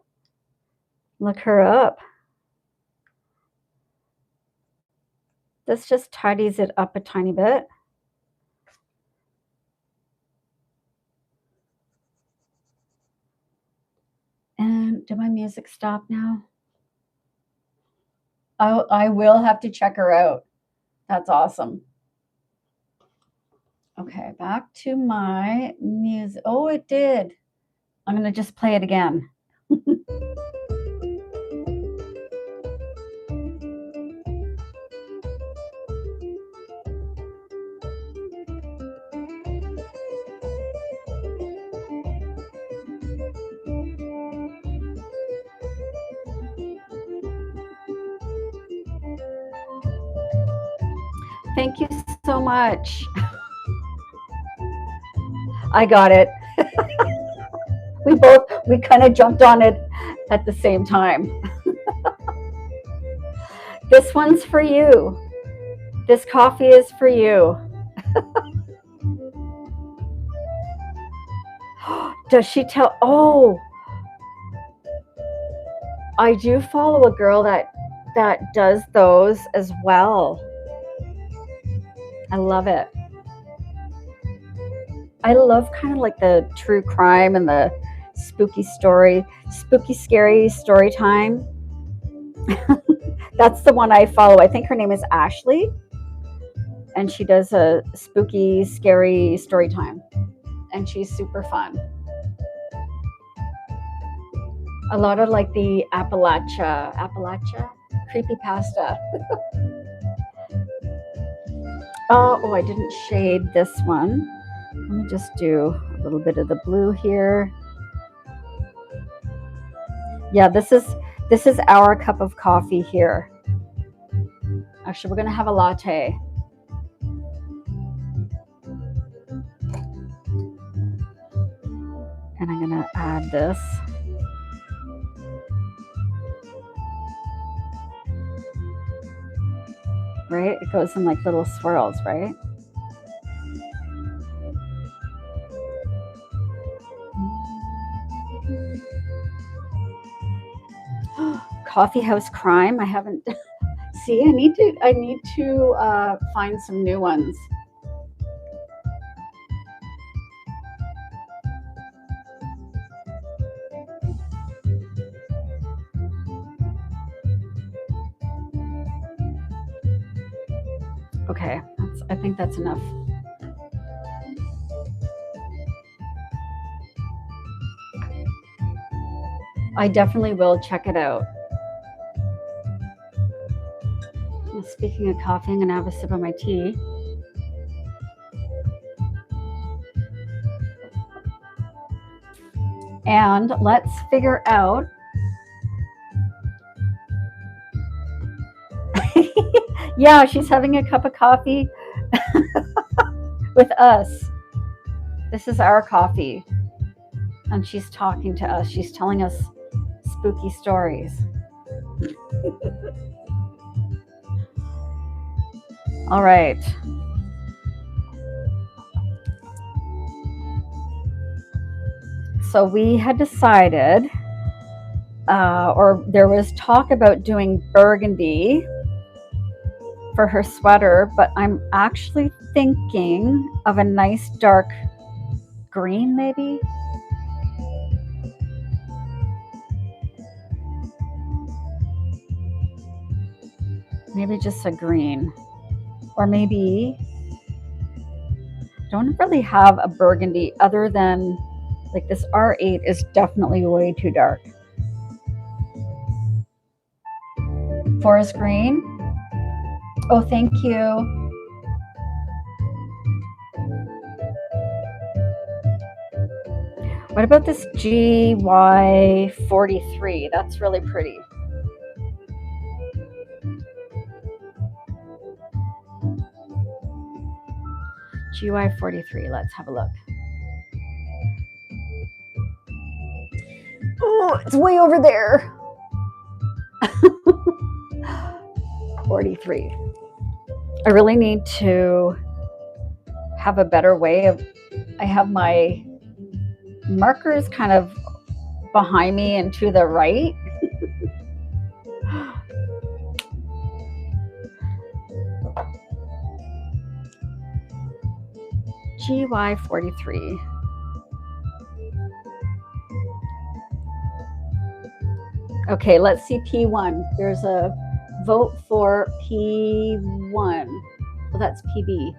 Look her up. This just tidies it up a tiny bit. And did my music stop now? I will have to check her out. That's awesome. Okay, back to my music. Oh, it did. I'm going to just play it again. Thank you so much. I got it. we kind of jumped on it at the same time. This one's for you. This coffee is for you. Does she tell? Oh, I do follow a girl that does those as well. I love it. I love kind of like the true crime and the spooky scary story time. That's the one I follow. I think her name is Ashley, and she does a spooky, scary story time, and she's super fun. A lot of like the Appalachia creepypasta. Oh, I didn't shade this one. Let me just do a little bit of the blue here. Yeah, this is our cup of coffee here. Actually, we're gonna have a latte. And I'm gonna add this. Right? It goes in like little swirls, right? Coffee house crime. I haven't. See, I need to find some new ones. Okay, I think that's enough. I definitely will check it out. Speaking of coffee, I'm going to have a sip of my tea. And let's figure out. Yeah, she's having a cup of coffee with us. This is our coffee. And she's talking to us. She's telling us spooky stories. All right. So we had decided, or there was talk about doing burgundy for her sweater, but I'm actually thinking of a nice dark green, maybe. Maybe just a green. Or maybe don't really have a burgundy other than like this R8 is definitely way too dark. Forest green. Oh, thank you. What about this GY43? That's really pretty. GY43, let's have a look. Oh, it's way over there. 43. I really need to have a better way of, I have my markers kind of behind me and to the right. GY43. Okay, let's see P1. There's a vote for P1. Well, that's PB.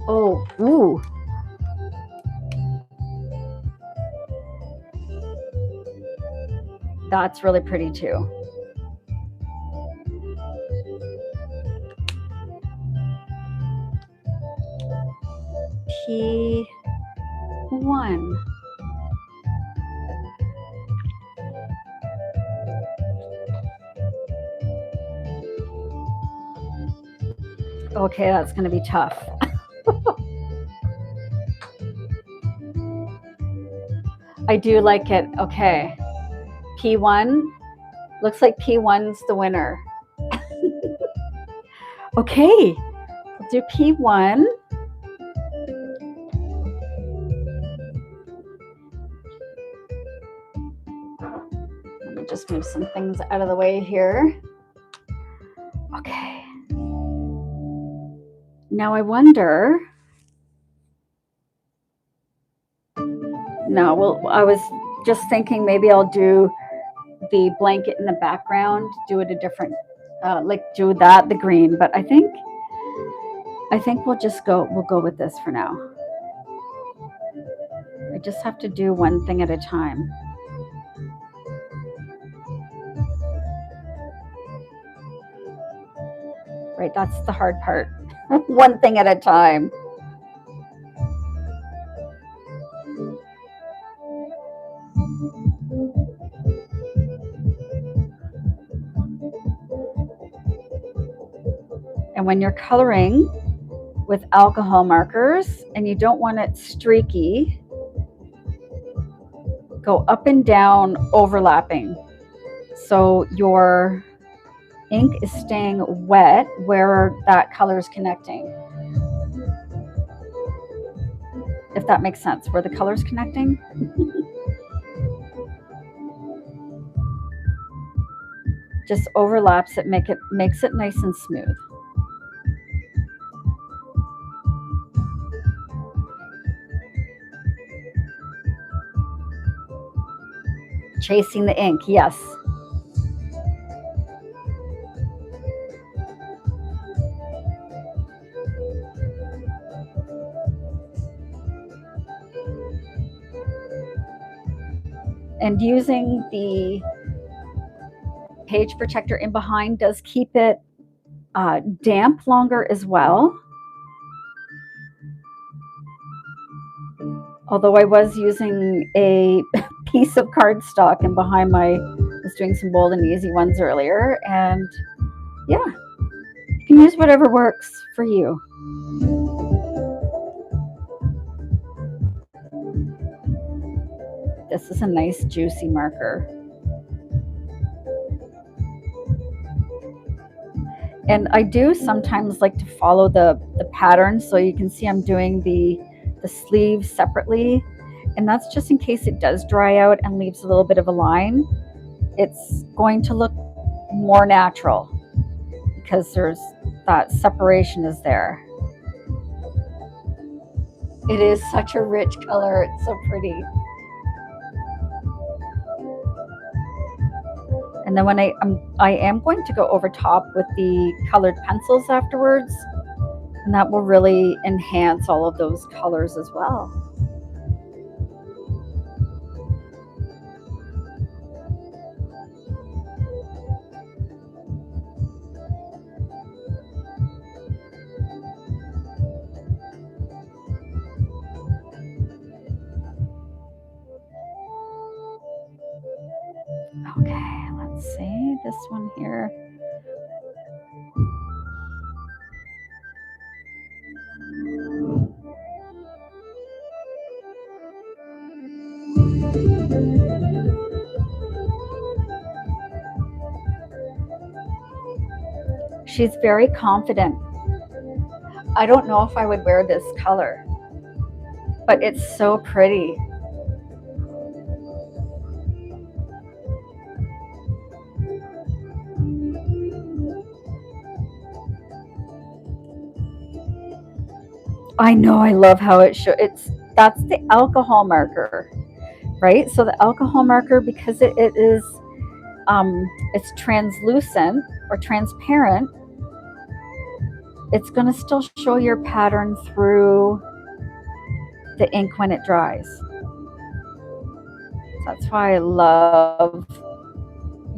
Oh, ooh. That's really pretty too. P1. Okay, that's going to be tough. I do like it. Okay. P1. Looks like P1's the winner. Okay. We'll do P1. Let me just move some things out of the way here. Okay. Now I wonder. No, well, I was just thinking maybe I'll do the blanket in the background, do it a different, like do that, the green, but I think we'll go with this for now. I just have to do one thing at a time. Right, that's the hard part. One thing at a time. And when you're coloring with alcohol markers and you don't want it streaky, go up and down overlapping. So your ink is staying wet where that color is connecting. If that makes sense, where the color's connecting. Just overlaps it, makes it nice and smooth. Chasing the ink, yes. And using the page protector in behind does keep it damp longer as well. Although I was using a piece of cardstock in behind I was doing some bold and easy ones earlier. And yeah, you can use whatever works for you. This is a nice juicy marker. And I do sometimes like to follow the pattern, so you can see I'm doing the sleeves separately, and that's just in case it does dry out and leaves a little bit of a line. It's going to look more natural because there's that separation is there. It is such a rich color. It's so pretty. And then when I am going to go over top with the colored pencils afterwards, and that will really enhance all of those colors as well. Okay, let's see this one here. She's very confident. I don't know if I would wear this color, but it's so pretty. I know, I love how it shows. That's the alcohol marker. right? So the alcohol marker, because it is it's translucent or transparent, it's going to still show your pattern through the ink when it dries. So that's why I love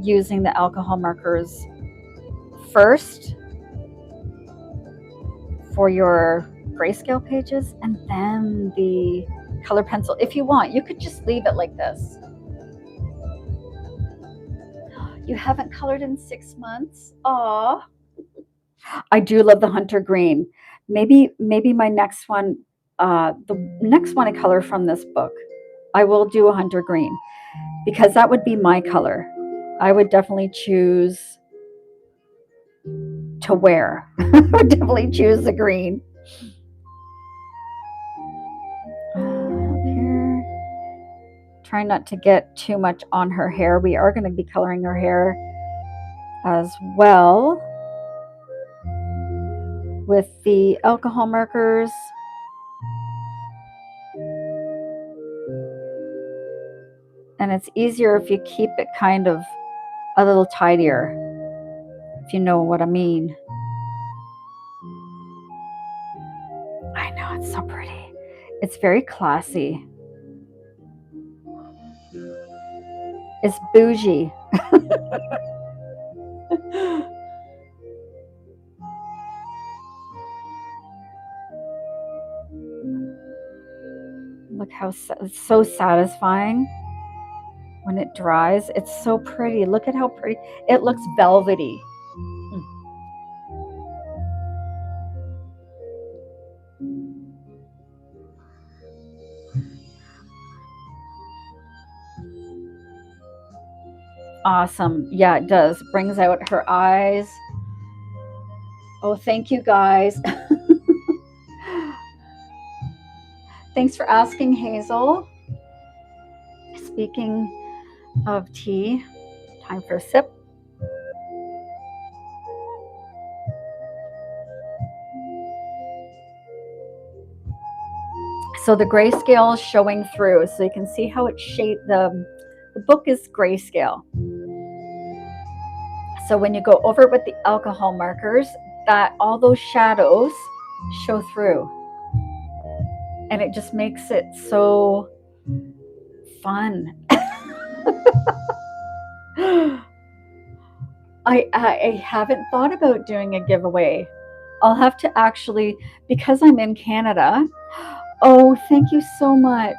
using the alcohol markers first for your grayscale pages, and then the color pencil. If you want, you could just leave it like this. You haven't colored in 6 months? Aw. I do love the hunter green. Maybe my next one, the next one I color from this book, I will do a hunter green, because that would be my color. I would definitely choose to wear. I would definitely choose the green. Here, try not to get too much on her hair. We are going to be coloring her hair as well with the alcohol markers. And it's easier if you keep it kind of a little tidier, if you know what I mean. I know, it's so pretty. It's very classy. It's bougie. Look how it's so satisfying when it dries. It's so pretty. Look at how pretty. It looks velvety. Awesome. Yeah, it does. Brings out her eyes. Oh, thank you guys. Thanks for asking, Hazel. Speaking of tea, time for a sip. So the grayscale is showing through, so you can see how it's shaped. The book is grayscale. So when you go over it with the alcohol markers, that all those shadows show through. And it just makes it so fun. I haven't thought about doing a giveaway. I'll have to actually, because I'm in Canada. Oh, thank you so much.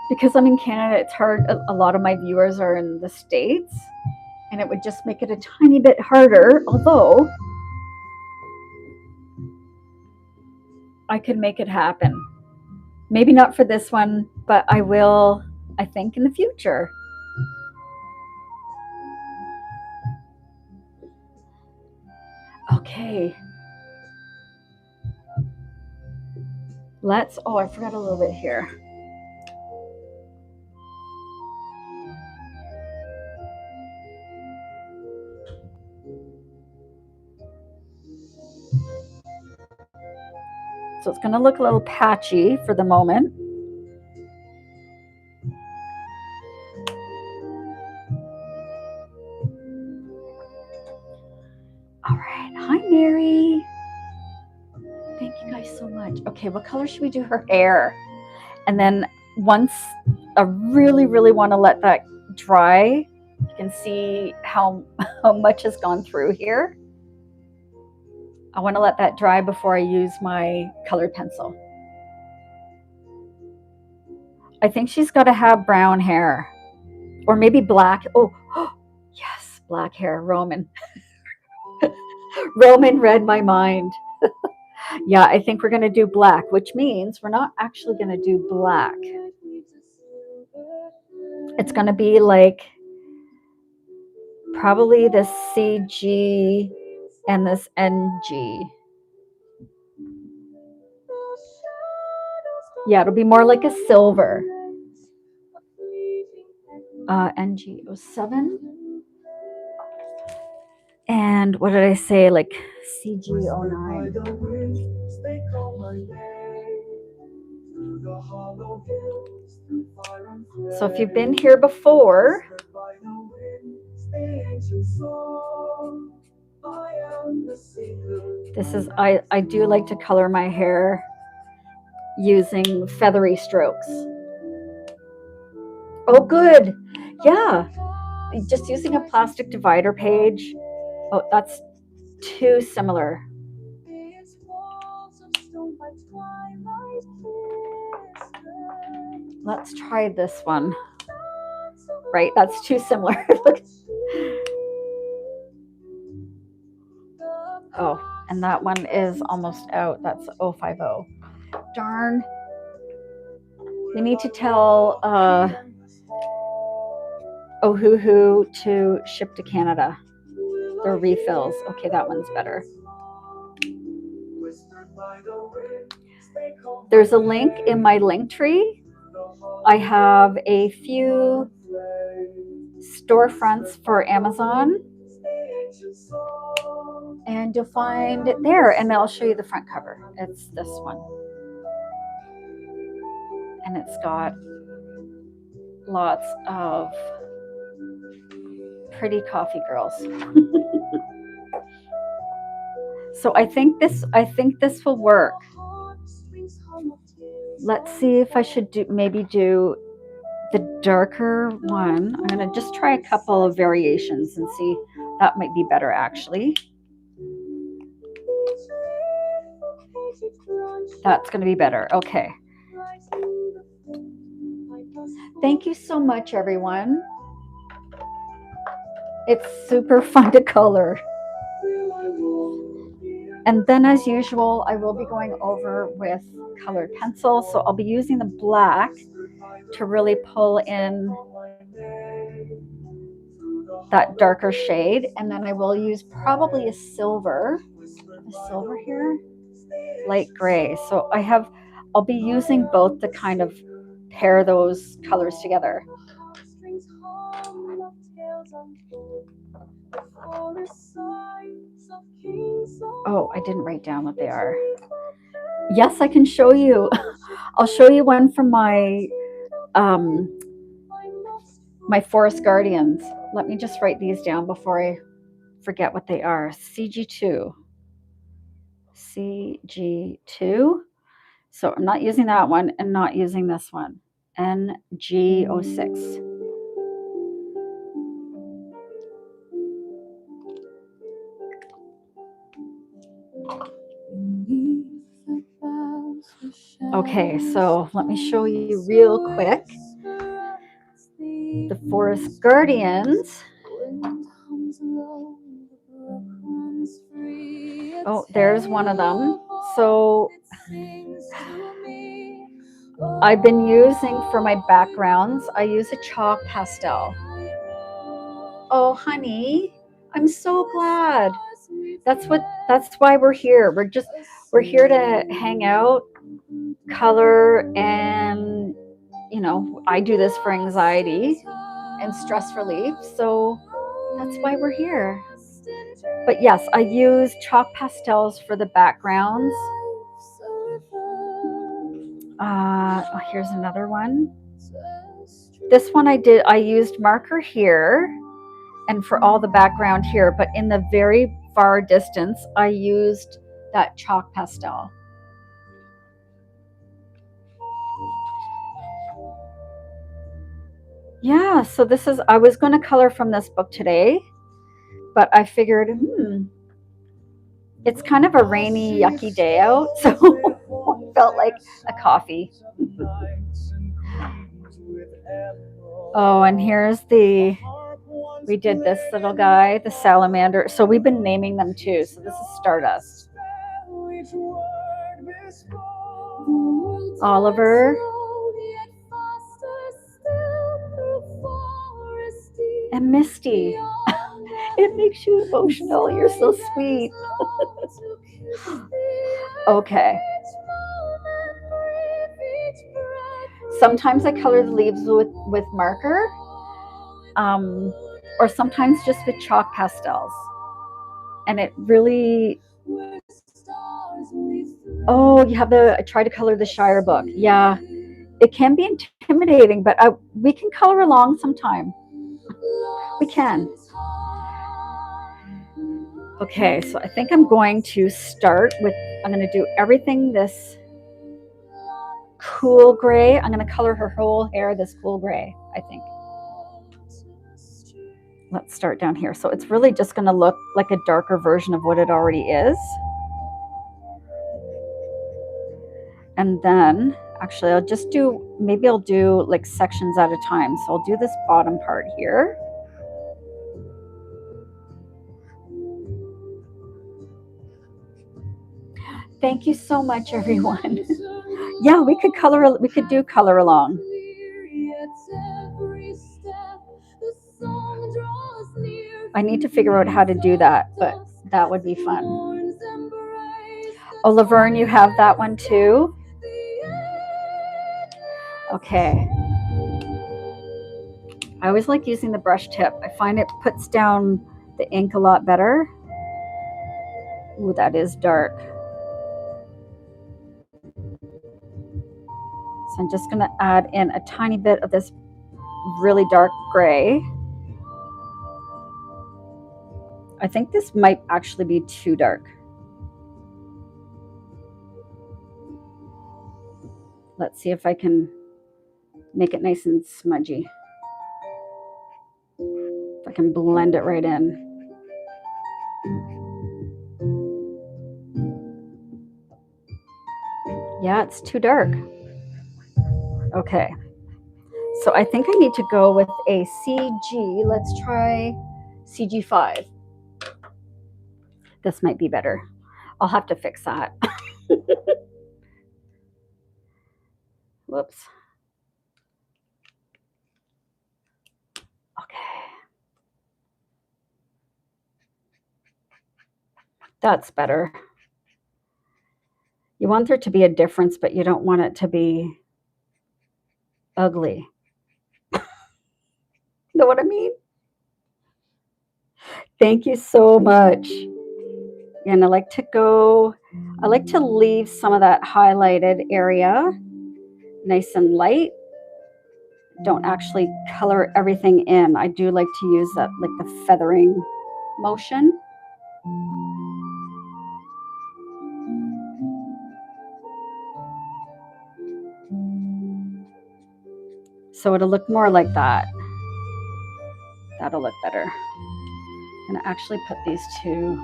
Because I'm in Canada, it's hard. A lot of my viewers are in the States, and it would just make it a tiny bit harder, although I could make it happen. Maybe not for this one, but I will, I think, in the future. Okay. Oh, I forgot a little bit here. So it's going to look a little patchy for the moment. All right. Hi, Mary. Thank you guys so much. Okay, what color should we do her hair? And then once I really, really want to let that dry, you can see how much has gone through here. I want to let that dry before I use my colored pencil. I think she's got to have brown hair or maybe black. Oh, yes, black hair. Roman. Roman read my mind. Yeah, I think we're going to do black, which means we're not actually going to do black. It's going to be like probably this CG and this NG. Yeah, it'll be more like a silver. NG07. And what did I say? Like CG09. So if you've been here before, this is, I do like to color my hair using feathery strokes. Oh, good. Yeah. Just using a plastic divider page. Oh, that's too similar. Let's try this one. Right, that's too similar. Oh, and that one is almost out. That's 050. Darn. We need to tell Ohuhu to ship to Canada. Their refills. Okay, that one's better. There's a link in my link tree. I have a few storefronts for Amazon, and you'll find it there, and I'll show you the front cover. It's this one, and it's got lots of pretty coffee girls. So I think this will work. Let's see if I should maybe do the darker one. I'm going to just try a couple of variations and see. That might be better, actually. That's going to be better. Okay. Thank you so much, everyone. It's super fun to color. And then, as usual, I will be going over with colored pencils. So I'll be using the black to really pull in that darker shade. And then I will use probably a silver here, light gray. So I'll be using both to kind of pair those colors together. Oh, I didn't write down what they are. Yes, I can show you. I'll show you one from my my Forest Guardians. Let me just write these down before I forget what they are. CG2. So I'm not using that one and not using this one. NG06. Okay, so let me show you real quick the Forest Guardians. Oh, there's one of them. So I've been using for my backgrounds, I use a chalk pastel. Oh, honey, I'm so glad. That's why we're here. We're here to hang out, color, and I do this for anxiety and stress relief. So that's why we're here. But yes, I use chalk pastels for the backgrounds. Here's another one. This one I used marker here and for all the background here, but in the very far distance, I used that chalk pastel. Yeah, so I was going to color from this book today, but I figured, it's kind of a rainy, yucky day out, so I felt like a coffee. Oh, and here's we did this little guy, the salamander. So we've been naming them too. So this is Stardust. Oliver. And Misty. It makes you emotional. You're so sweet. Okay. Sometimes I color the leaves with marker, or sometimes just with chalk pastels. And it really... Oh, I try to color the Shire book. Yeah, it can be intimidating, but we can color along sometime. We can. Okay, so I think I'm going to start with, I'm going to do everything this cool gray. I'm going to color her whole hair this cool gray, I think. Let's start down here. So it's really just going to look like a darker version of what it already is. And then actually I'll just do, maybe I'll do like sections at a time. So I'll do this bottom part here. Thank you so much, everyone. Yeah, we could do color along. I need to figure out how to do that, but that would be fun. Oh, Laverne, you have that one too? Okay. I always like using the brush tip. I find it puts down the ink a lot better. Ooh, that is dark. So I'm just going to add in a tiny bit of this really dark gray. I think this might actually be too dark. Let's see if I can make it nice and smudgy. If I can blend it right in. Yeah, it's too dark. Okay. So I think I need to go with a CG. Let's try CG5. This might be better. I'll have to fix that. Whoops. Okay. That's better. You want there to be a difference, but you don't want it to be ugly. Know what I mean? Thank you so much. And I like to leave some of that highlighted area nice and light. Don't actually color everything in. I do like to use that, like the feathering motion. So it'll look more like that. That'll look better. I'm gonna actually put these two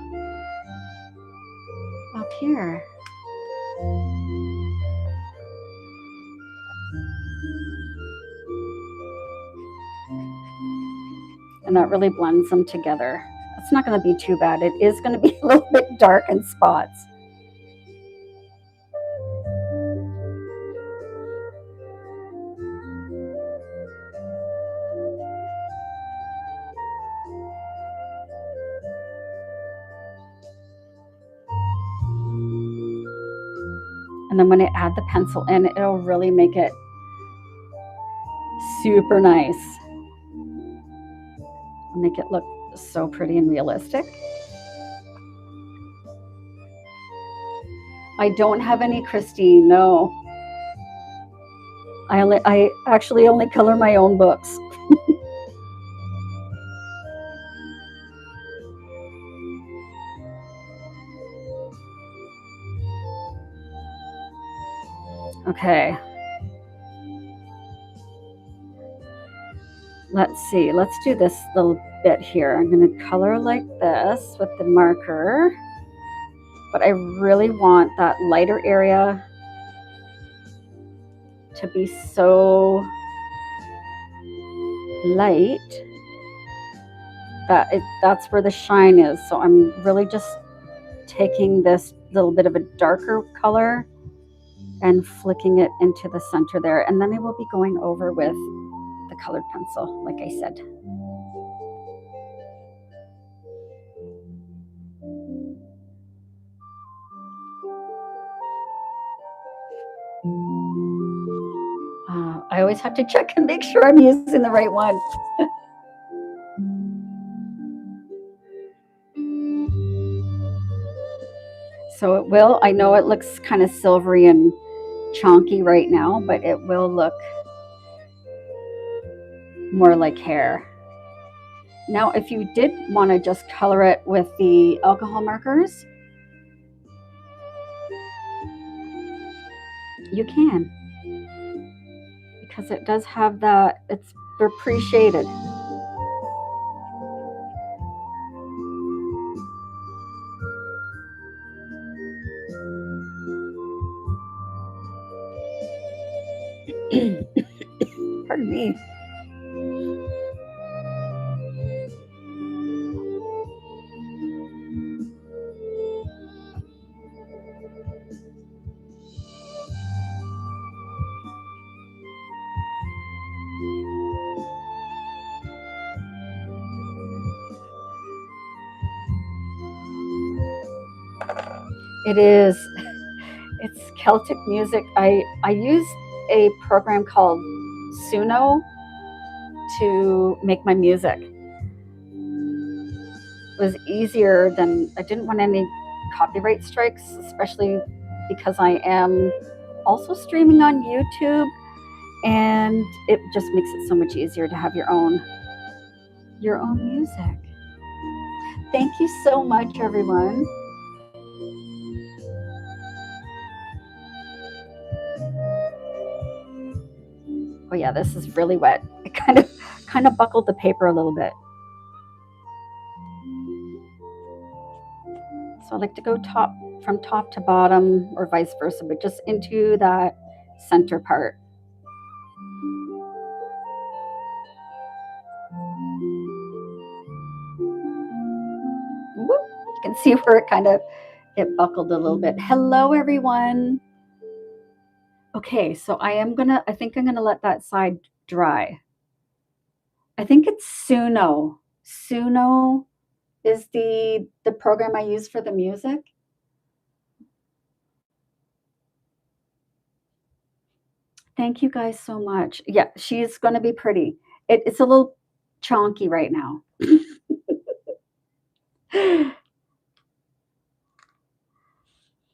up here. And that really blends them together. It's not going to be too bad. It is going to be a little bit dark in spots. And then when I add the pencil in, it'll really make it super nice. Make it look so pretty and realistic. I don't have any, Christine, no. I actually only color my own books. Okay. Let's see, let's do this little bit here. I'm going to color like this with the marker, but I really want that lighter area to be so light that that's where the shine is. So I'm really just taking this little bit of a darker color and flicking it into the center there. And then I will be going over with the colored pencil, like I said. I always have to check and make sure I'm using the right one. So it will, I know it looks kind of silvery and chunky right now, but it will look more like hair. Now, if you did want to just color it with the alcohol markers, you can, because it does have that, they're pre-shaded. Pardon me. It is. It's Celtic music. I use a program called Suno to make my music. It was easier than, I didn't want any copyright strikes, especially because I am also streaming on YouTube, and it just makes it so much easier to have your own music. Thank you so much, everyone. Oh yeah, this is really wet. It kind of buckled the paper a little bit. So I like to go from top to bottom, or vice versa, but just into that center part. Whoop. You can see where it buckled a little bit. Hello, everyone. Okay, so I think I'm gonna let that side dry. I think it's Suno. Suno is the program I use for the music. Thank you guys so much. Yeah, she's going to be pretty. It's a little chonky right now.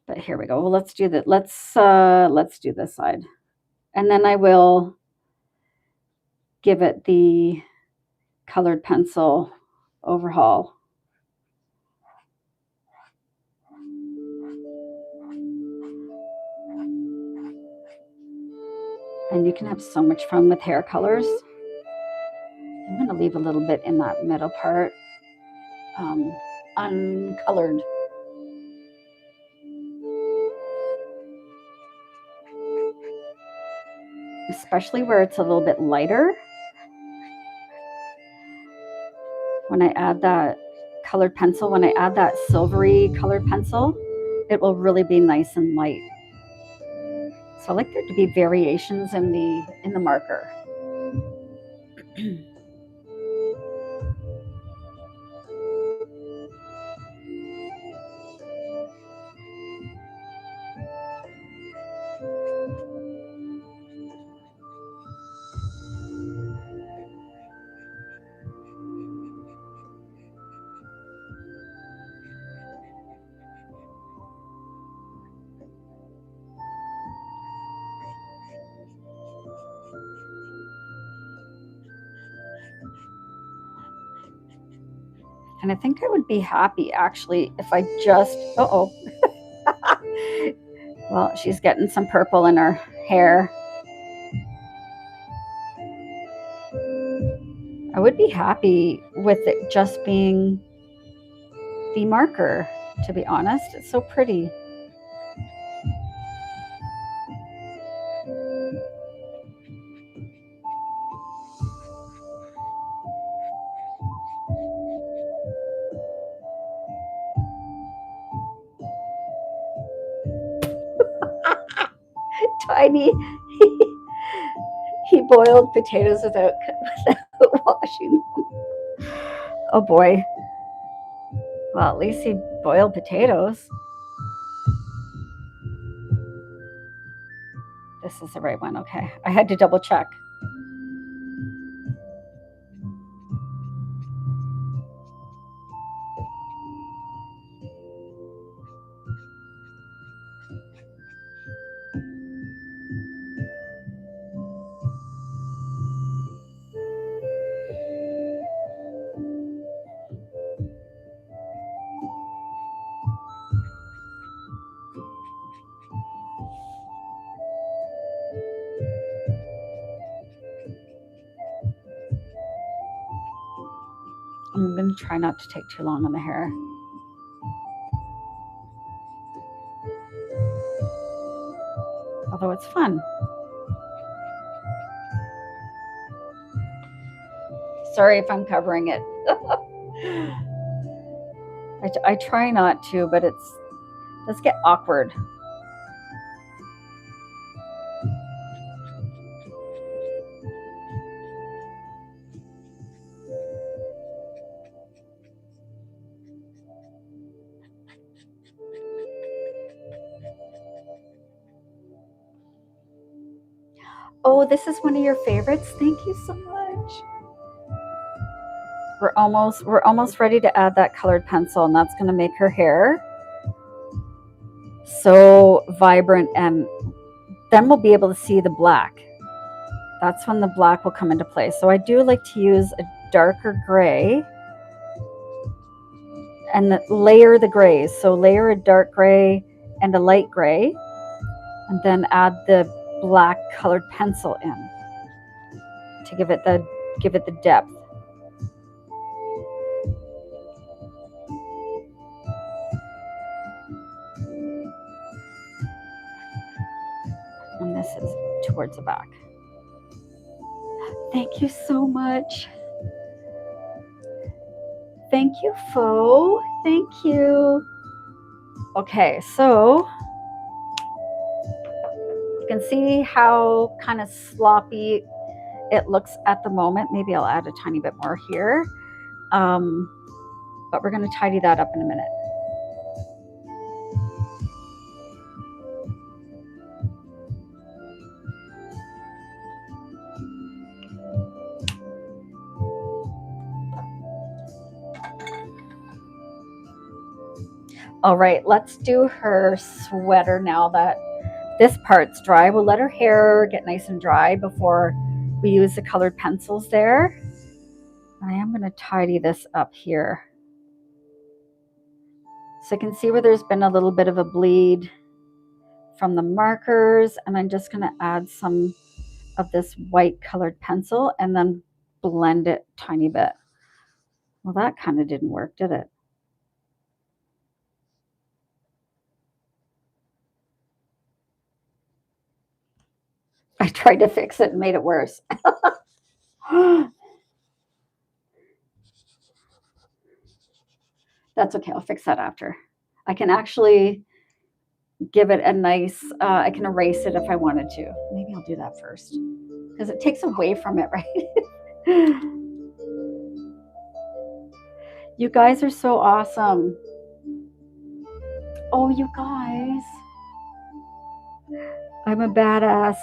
But here we go. Well, let's do that. Let's do this side. And then I will give it the colored pencil overhaul. And you can have so much fun with hair colors. I'm going to leave a little bit in that middle part uncolored. Especially where it's a little bit lighter. When I add that colored pencil, when I add that silvery colored pencil, it will really be nice and light. So I like there to be variations in the marker. And I think I would be happy, actually, if I just, well, she's getting some purple in her hair. I would be happy with it just being the marker, to be honest. It's so pretty. Tiny, he boiled potatoes without washing them. Oh boy. Well, at least he boiled potatoes. This is the right one. Okay. I had to double check. I'm going to try not to take too long on the hair. Although it's fun. Sorry if I'm covering it. I try not to, but let's get awkward. Oh, this is one of your favorites. Thank you so much. We're almost ready to add that colored pencil, and that's going to make her hair so vibrant, and then we'll be able to see the black. That's when the black will come into play. So I do like to use a darker gray and layer the grays. So layer a dark gray and a light gray, and then add the black colored pencil in to give it the depth. And this is towards the back. Thank you so much. Thank you, Fo. Thank you. Okay, so you can see how kind of sloppy it looks at the moment. Maybe I'll add a tiny bit more here. But we're going to tidy that up in a minute. All right, let's do her sweater now that this part's dry. We'll let her hair get nice and dry before we use the colored pencils there. I am going to tidy this up here. So you can see where there's been a little bit of a bleed from the markers, and I'm just going to add some of this white colored pencil and then blend it a tiny bit. Well, that kind of didn't work, did it? I tried to fix it and made it worse. That's okay. I'll fix that after. I can actually give it a nice, I can erase it if I wanted to. Maybe I'll do that first because it takes away from it, right? You guys are so awesome. Oh, you guys. I'm a badass.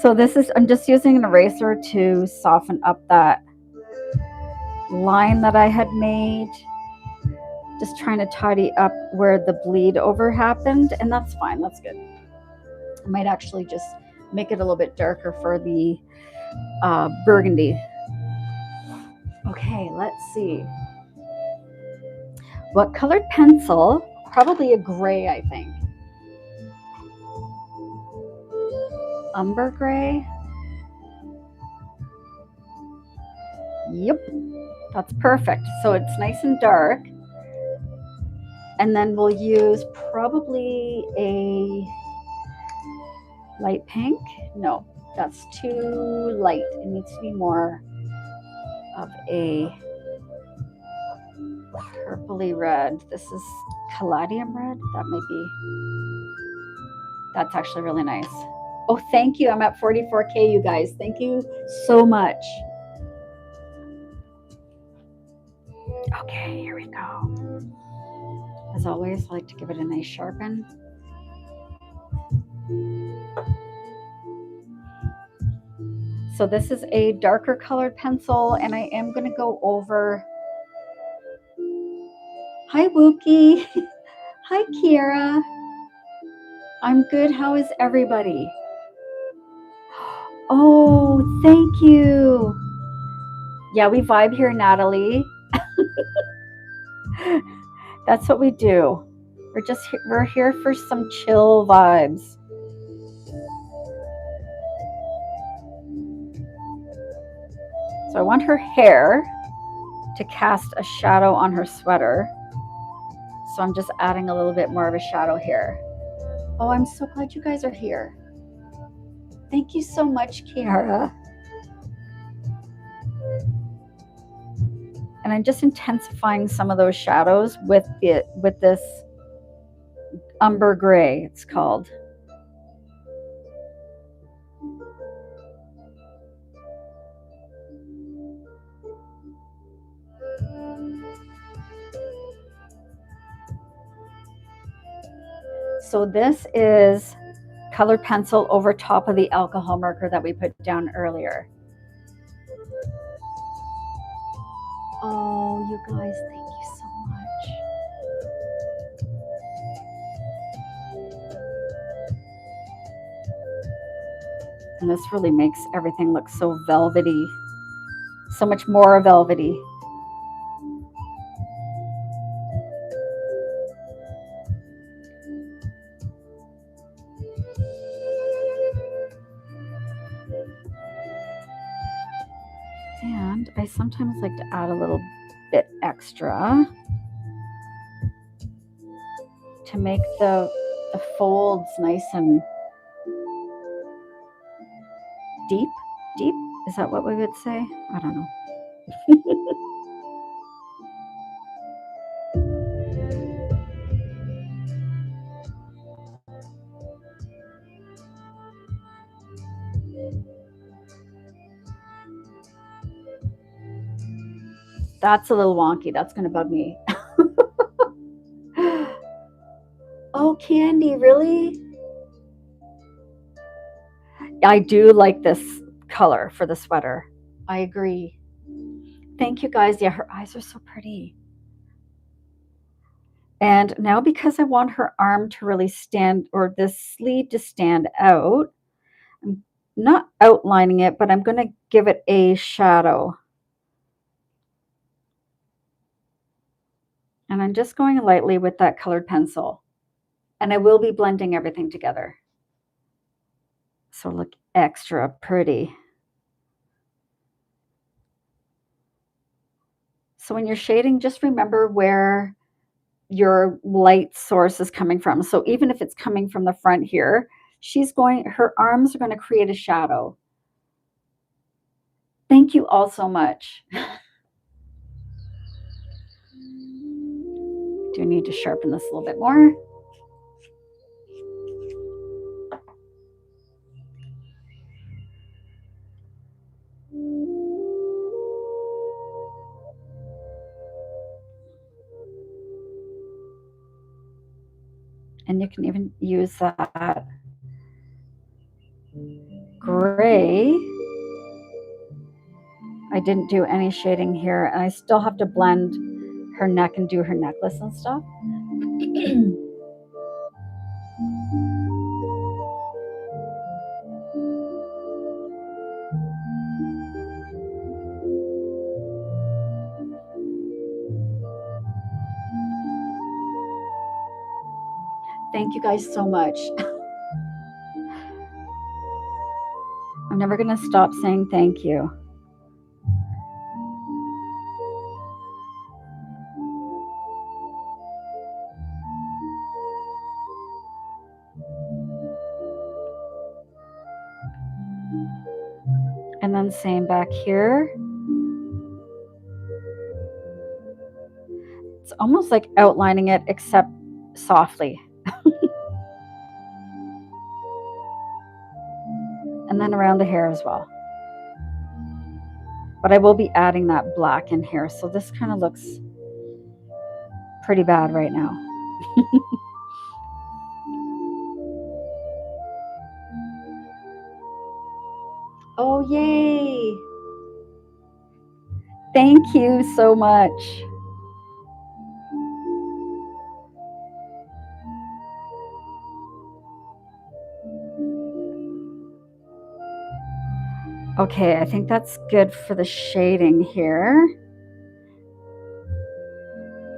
So I'm just using an eraser to soften up that line that I had made. Just trying to tidy up where the bleed over happened, and that's fine. That's good. I might actually just make it a little bit darker for the burgundy. Okay, let's see. What colored pencil? Probably a gray, I think. Umber gray. Yep, that's perfect. So it's nice and dark. And then we'll use probably a light pink. No, that's too light. It needs to be more of a purpley red. This is caladium red. That might be, that's actually really nice. Oh, thank you. I'm at 44K, you guys. Thank you so much. Okay, here we go. As always, I like to give it a nice sharpen. So this is a darker colored pencil, and I am going to go over. Hi, Wookie. Hi, Kiera. I'm good. How is everybody? Oh, thank you. Yeah, we vibe here, Natalie. That's what we do. We're here for some chill vibes. So I want her hair to cast a shadow on her sweater. So I'm just adding a little bit more of a shadow here. Oh, I'm so glad you guys are here. Thank you so much, Kiara. And I'm just intensifying some of those shadows with this umber gray, it's called. So this is colored pencil over top of the alcohol marker that we put down earlier. Oh, you guys, thank you so much. And this really makes everything look so velvety, so much more velvety. And I sometimes like to add a little bit extra to make the folds nice and deep. Deep? Is that what we would say? I don't know. That's a little wonky. That's going to bug me. Oh, Candy, really? I do like this color for the sweater. I agree. Thank you, guys. Yeah, her eyes are so pretty. And now because I want her arm to really stand, or this sleeve to stand out, I'm not outlining it, but I'm going to give it a shadow. And I'm just going lightly with that colored pencil. And I will be blending everything together. So look extra pretty. So when you're shading, just remember where your light source is coming from. So even if it's coming from the front here, her arms are going to create a shadow. Thank you all so much. Do need to sharpen this a little bit more. And you can even use that gray. I didn't do any shading here, and I still have to blend her neck and do her necklace and stuff. Thank you guys so much. I'm never going to stop saying thank you. And then same back here. It's almost like outlining it, except softly. And then around the hair as well. But I will be adding that black in here. So this kind of looks pretty bad right now. Oh, yay. Thank you so much. Okay, I think that's good for the shading here.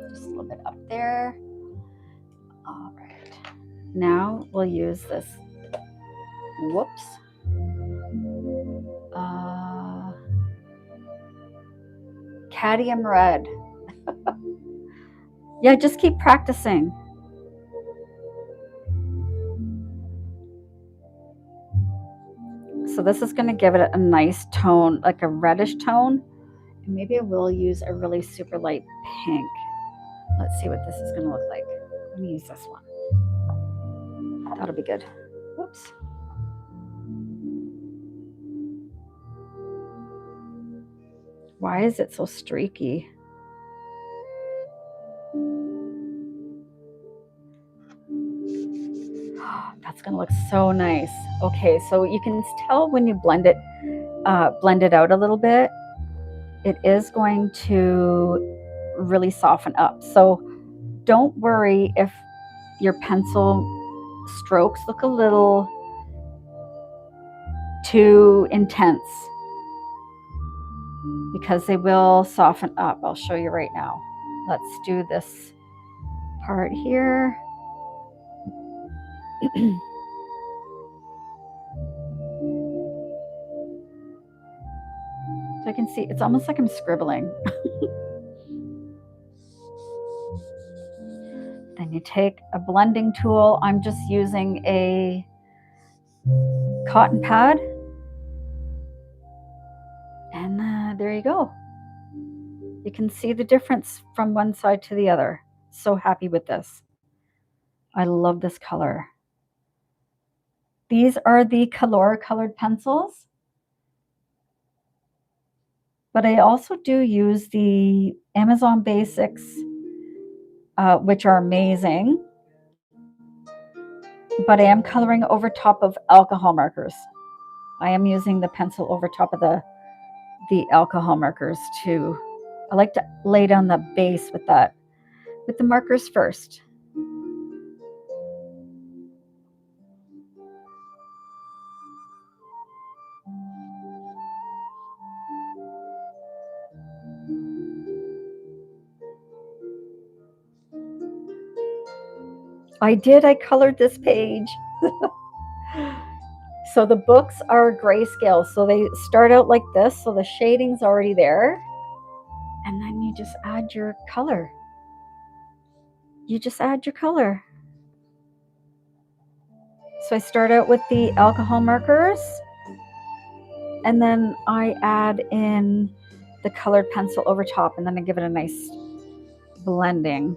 Just a little bit up there. All right. Now we'll use this. Whoops. cadmium red. Yeah, just keep practicing. So this is going to give it a nice tone, like a reddish tone. And maybe I will use a really super light pink. Let's see what this is going to look like. I'm going to use this one. That'll be good. Whoops. Why is it so streaky? That's going to look so nice. Okay, so you can tell when you blend it out a little bit, it is going to really soften up. So don't worry if your pencil strokes look a little too intense, because they will soften up. I'll show you right now. Let's do this part here. So I can see it's almost like I'm scribbling. Then you take a blending tool. I'm just using a cotton pad. And there you go. You can see the difference from one side to the other. So happy with this. I love this color. These are the Color colored pencils. But I also do use the Amazon Basics, which are amazing. But I am coloring over top of alcohol markers. I am using the pencil over top of the alcohol markers too. I like to lay down the base with that, with the markers first. I colored this page. So the books are grayscale. So they start out like this. So the shading's already there. And then you just add your color. You just add your color. So I start out with the alcohol markers. And then I add in the colored pencil over top. And then I give it a nice blending.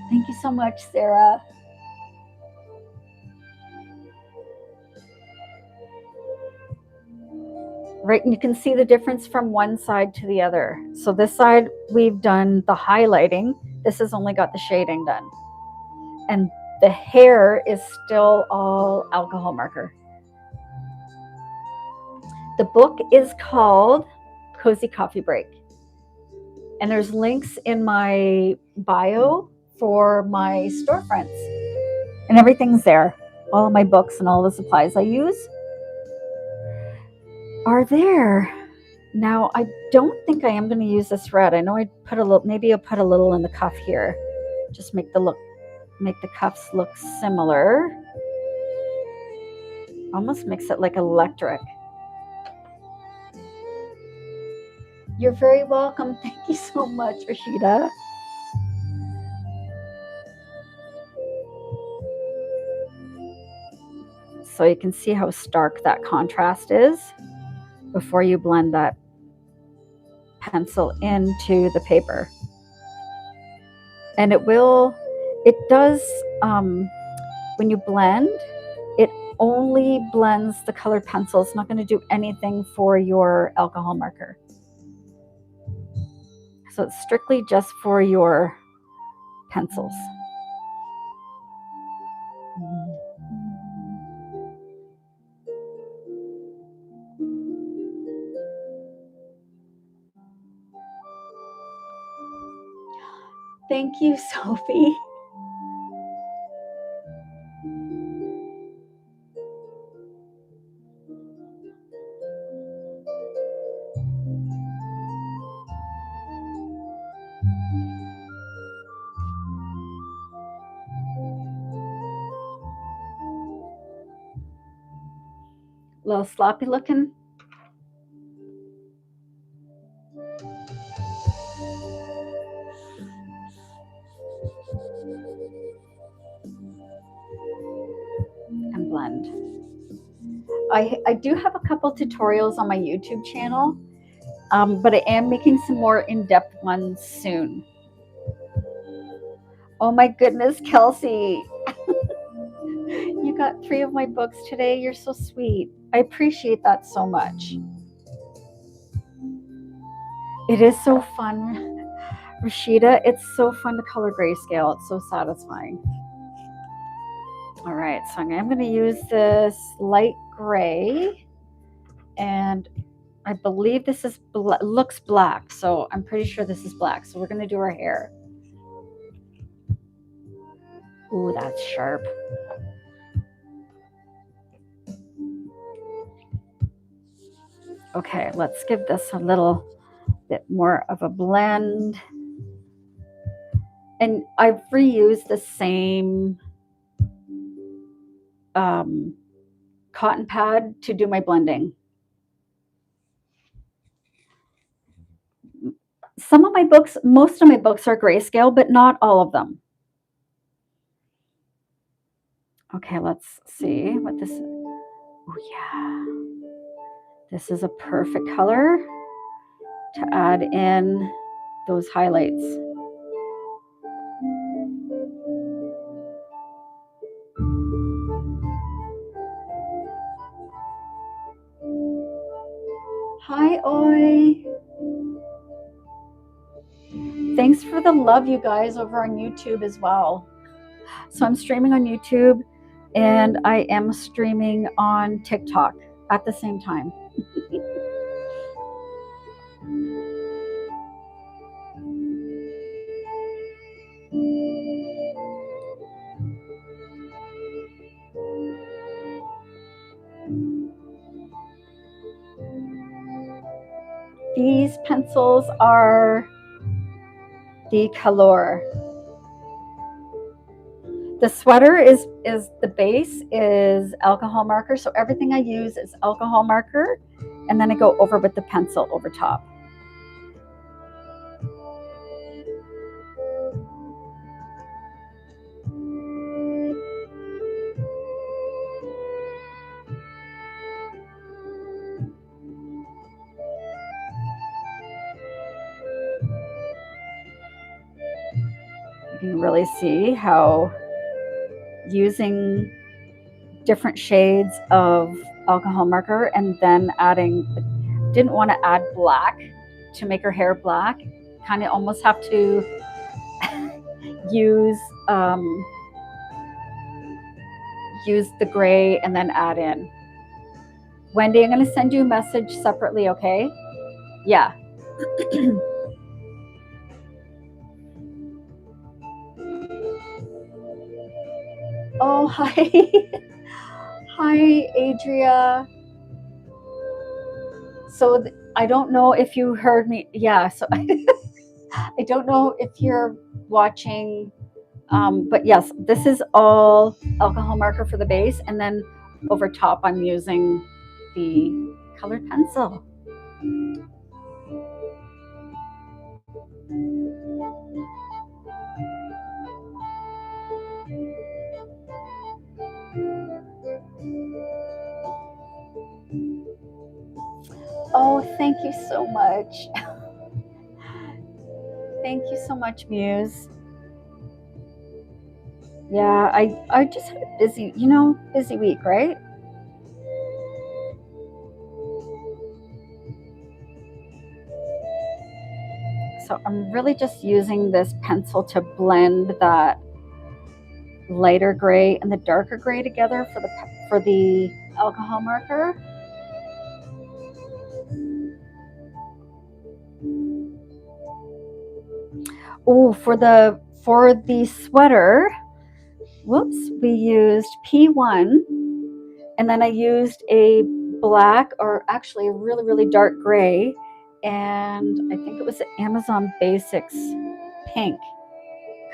Thank you so much, Sarah. Right, and you can see the difference from one side to the other. So this side, we've done the highlighting. This has only got the shading done. And the hair is still all alcohol marker. The book is called Cozy Coffee Break. And there's links in my bio for my storefronts. And everything's there. All of my books and all the supplies I use are there. Now, I don't think I am going to use this red. I know I put a little, maybe I'll put a little in the cuff here. Just make the cuffs look similar. Almost makes it like electric. You're very welcome. Thank you so much, Rashida. So you can see how stark that contrast is before you blend that pencil into the paper. And it does, when you blend, it only blends the colored pencil. It's not going to do anything for your alcohol marker. So it's strictly just for your pencils. Thank you, Sophie. A little sloppy looking. And blend. I do have a couple tutorials on my YouTube channel, but I am making some more in-depth ones soon. Oh my goodness, Kelsey. You got 3 of my books today. You're so sweet. I appreciate that so much. It is so fun, Rashida. It's so fun to color grayscale. It's so satisfying. All right, so I'm going to use this light gray, and I believe this is looks black, so I'm pretty sure this is black. So we're going to do her hair. Ooh, that's sharp. Okay, let's give this a little bit more of a blend. And I've reused the same cotton pad to do my blending. Some of my books, most of my books are grayscale, but not all of them. Okay, let's see what this is. Oh, yeah. This is a perfect color to add in those highlights. Hi, Oi. Thanks for the love, you guys, over on YouTube as well. So I'm streaming on YouTube, and I am streaming on TikTok at the same time. These pencils are the Color. The sweater is the base is alcohol marker, so everything I use is alcohol marker, and then I go over with the pencil over top. You can really see how using different shades of alcohol marker and then adding, didn't want to add black to make her hair black, kind of almost have to use the gray and then add in. Wendy, I'm going to send you a message separately, okay? Yeah. Oh, hi. Hi, Adria. So I don't know if you heard me. Yeah, so I don't know if you're watching, but yes, this is all alcohol marker for the base, and then over top I'm using the colored pencil. Oh, thank you so much. Thank you so much, Muse. Yeah, I just had a busy week, right? So I'm really just using this pencil to blend that lighter gray and the darker gray together for the alcohol marker. Oh, for the sweater, whoops, we used P1, and then I used a black, or actually a really, really dark gray, and I think it was an Amazon Basics pink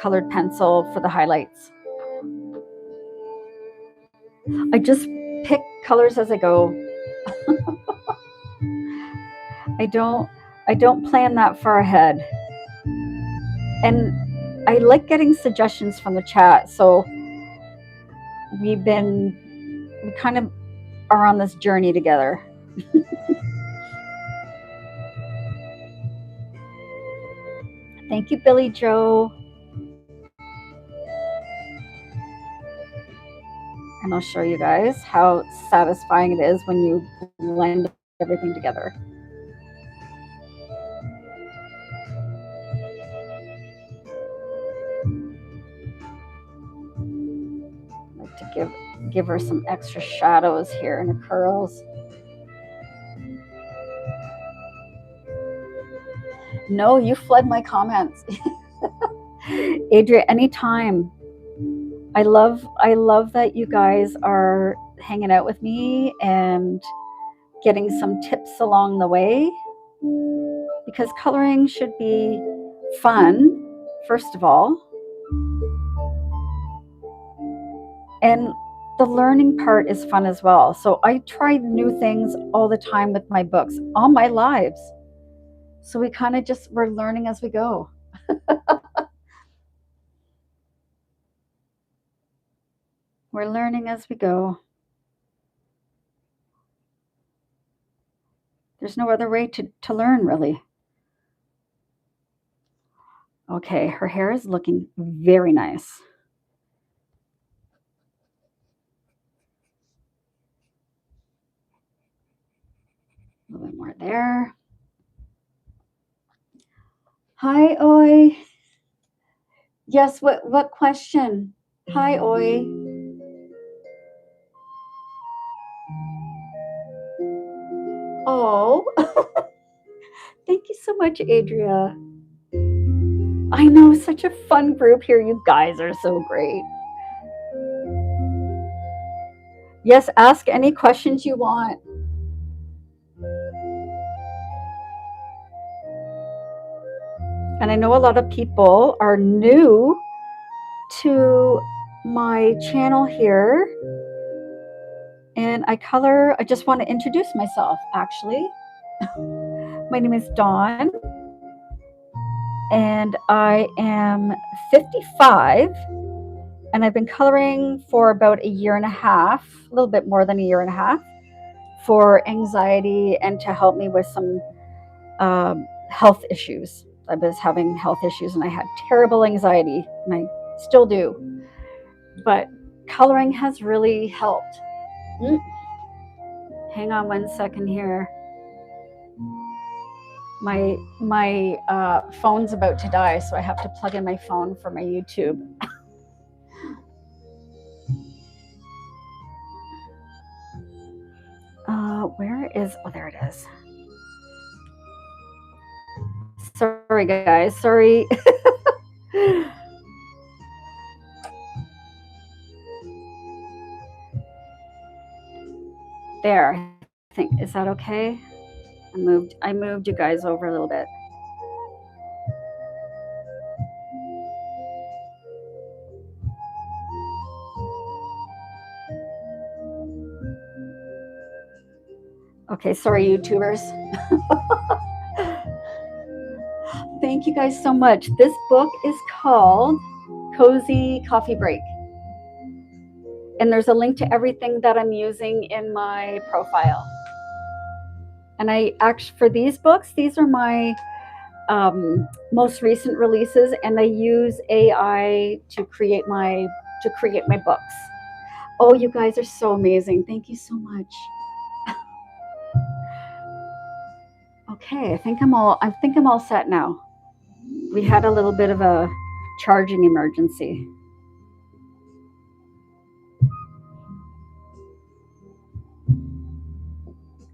colored pencil for the highlights. I just pick colors as I go. I I don't plan that far ahead. And I like getting suggestions from the chat. So we kind of are on this journey together. Thank you, Billy Joe. And I'll show you guys how satisfying it is when you blend everything together. I like to give her some extra shadows here in her curls. No, you flood my comments. Adria, anytime. I love that you guys are hanging out with me and getting some tips along the way, because coloring should be fun, first of all. And the learning part is fun as well. So I try new things all the time with my books, all my lives. So we kind of we're learning as we go. We're learning as we go. There's no other way to learn, really. Okay, her hair is looking very nice. A little bit more there. Hi, Oi. Yes, what question? Hi, Oi. Oh, thank you so much, Adria. I know, such a fun group here. You guys are so great. Yes, ask any questions you want. And I know a lot of people are new to my channel here. And I just want to introduce myself, actually. My name is Dawn, and I am 55, and I've been coloring for about a year and a half, a little bit more than a year and a half, for anxiety and to help me with some health issues. I was having health issues and I had terrible anxiety, and I still do. But coloring has really helped. Hang on 1 second here. My phone's about to die, so I have to plug in my phone for my YouTube. Where is, oh, there it is. Sorry, guys, sorry. There, I think, is that okay? I moved you guys over a little bit. Okay, sorry, YouTubers. Thank you guys so much. This book is called Cozy Coffee Break. And there's a link to everything that I'm using in my profile. And I actually, for these books, these are my most recent releases, and I use AI to create my books. Oh, you guys are so amazing. Thank you so much. Okay, I think I'm all set now. We had a little bit of a charging emergency.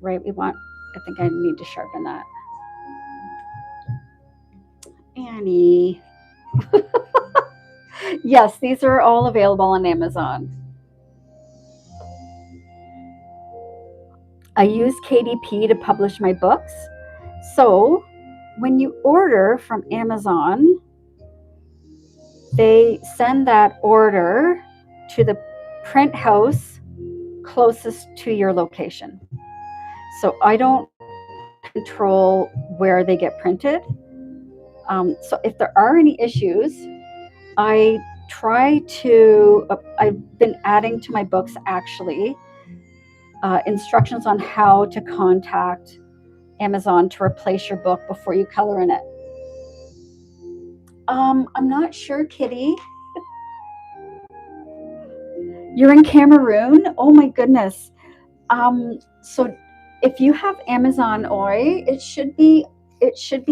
Right, I think I need to sharpen that. Annie. Yes, these are all available on Amazon. I use KDP to publish my books. So when you order from Amazon, they send that order to the print house closest to your location. So I don't control where they get printed. So if there are any issues, I've been adding to my books actually instructions on how to contact Amazon to replace your book before you color in it. I'm not sure, Kitty. You're in Cameroon? Oh my goodness. So if you have Amazon Oi, it should be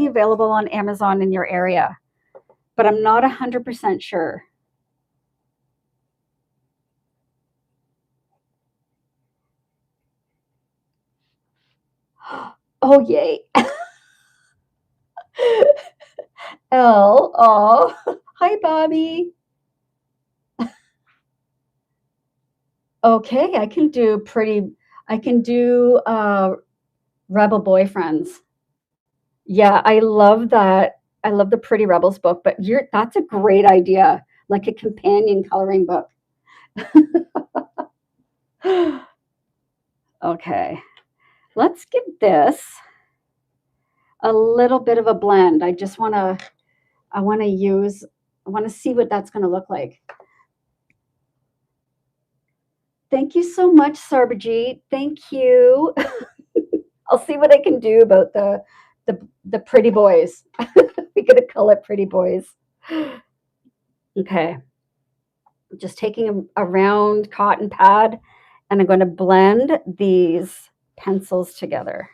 available on Amazon in your area, but I'm not 100% sure. Oh yay. Oh, hi Bobby. Okay, I can do Rebel Boyfriends. Yeah, I love that. I love the Pretty Rebels book, but that's a great idea, like a companion coloring book. Okay, let's give this a little bit of a blend. I want to see what that's going to look like. Thank you so much, Sarbajit. Thank you. I'll see what I can do about the pretty boys. We're gonna call it pretty boys. Okay. Just taking a round cotton pad, and I'm going to blend these pencils together.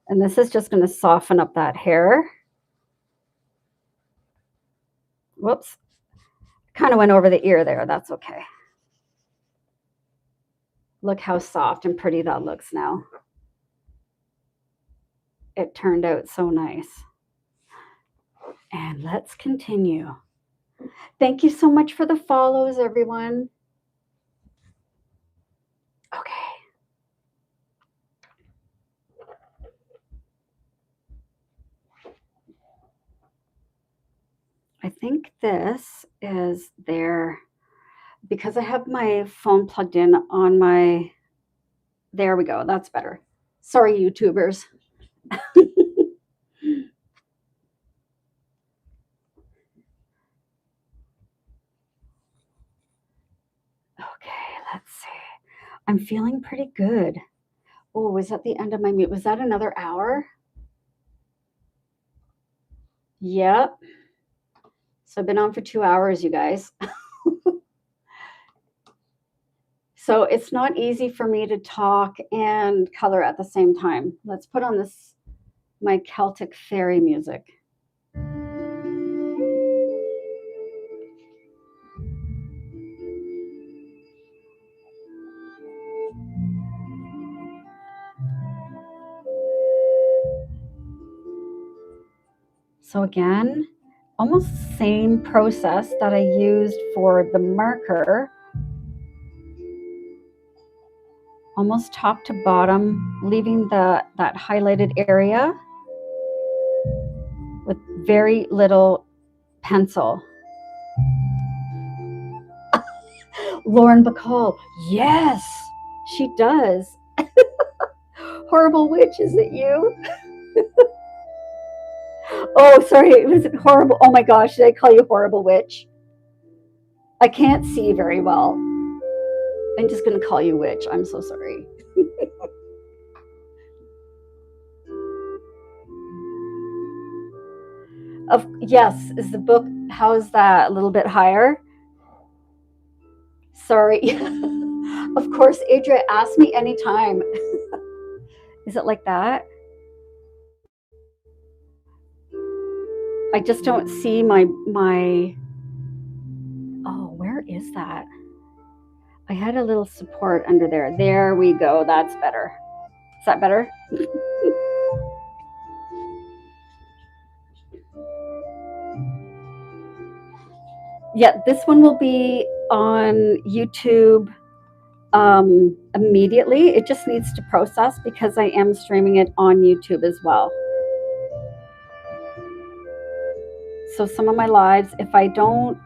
And this is just going to soften up that hair. Whoops. Kind of went over the ear there. That's okay. Look how soft and pretty that looks now. It turned out so nice. And let's continue. Thank you so much for the follows, everyone. Okay. I think this is there because I have my phone plugged in on my, there we go. That's better. Sorry, YouTubers. Okay, let's see. I'm feeling pretty good. Oh, was that the end of my mute? Was that another hour? Yep. So I've been on for 2 hours, you guys. So it's not easy for me to talk and color at the same time. Let's put on my Celtic fairy music. So again, almost the same process that I used for the marker, almost top to bottom, leaving that highlighted area with very little pencil. Lauren Bacall, yes, she does. Horrible witch, is it you? Oh, sorry, was it horrible? Oh my gosh, did I call you horrible witch? I can't see very well. I'm just going to call you witch. I'm so sorry. Yes, is the book, how is that? A little bit higher? Sorry. Of course, Adria, ask me anytime. Is it like that? I just don't see my, oh, where is that? I had a little support under there. There we go. That's better. Is that better? Yeah, this one will be on YouTube immediately. It just needs to process because I am streaming it on YouTube as well. So some of my lives, if I don't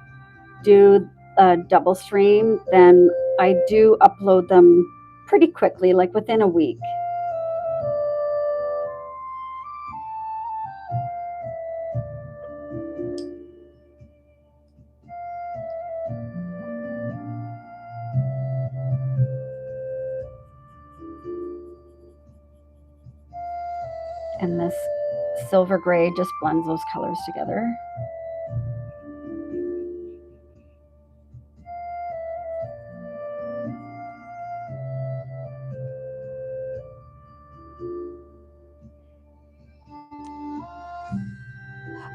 do a double stream, then I do upload them pretty quickly, like within a week. this silver gray just blends those colors together.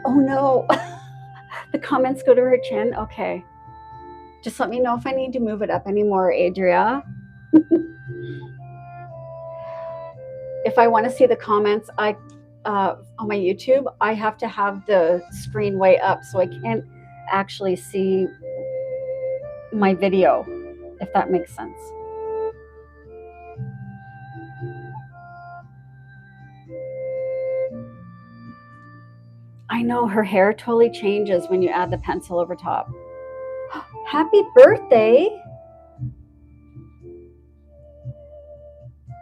Oh no, the comments go to her chin. Okay. Just let me know if I need to move it up anymore, Adria. If I want to see the comments, on my YouTube, I have to have the screen way up so I can't actually see my video, if that makes sense. I know her hair totally changes when you add the pencil over top. Happy birthday!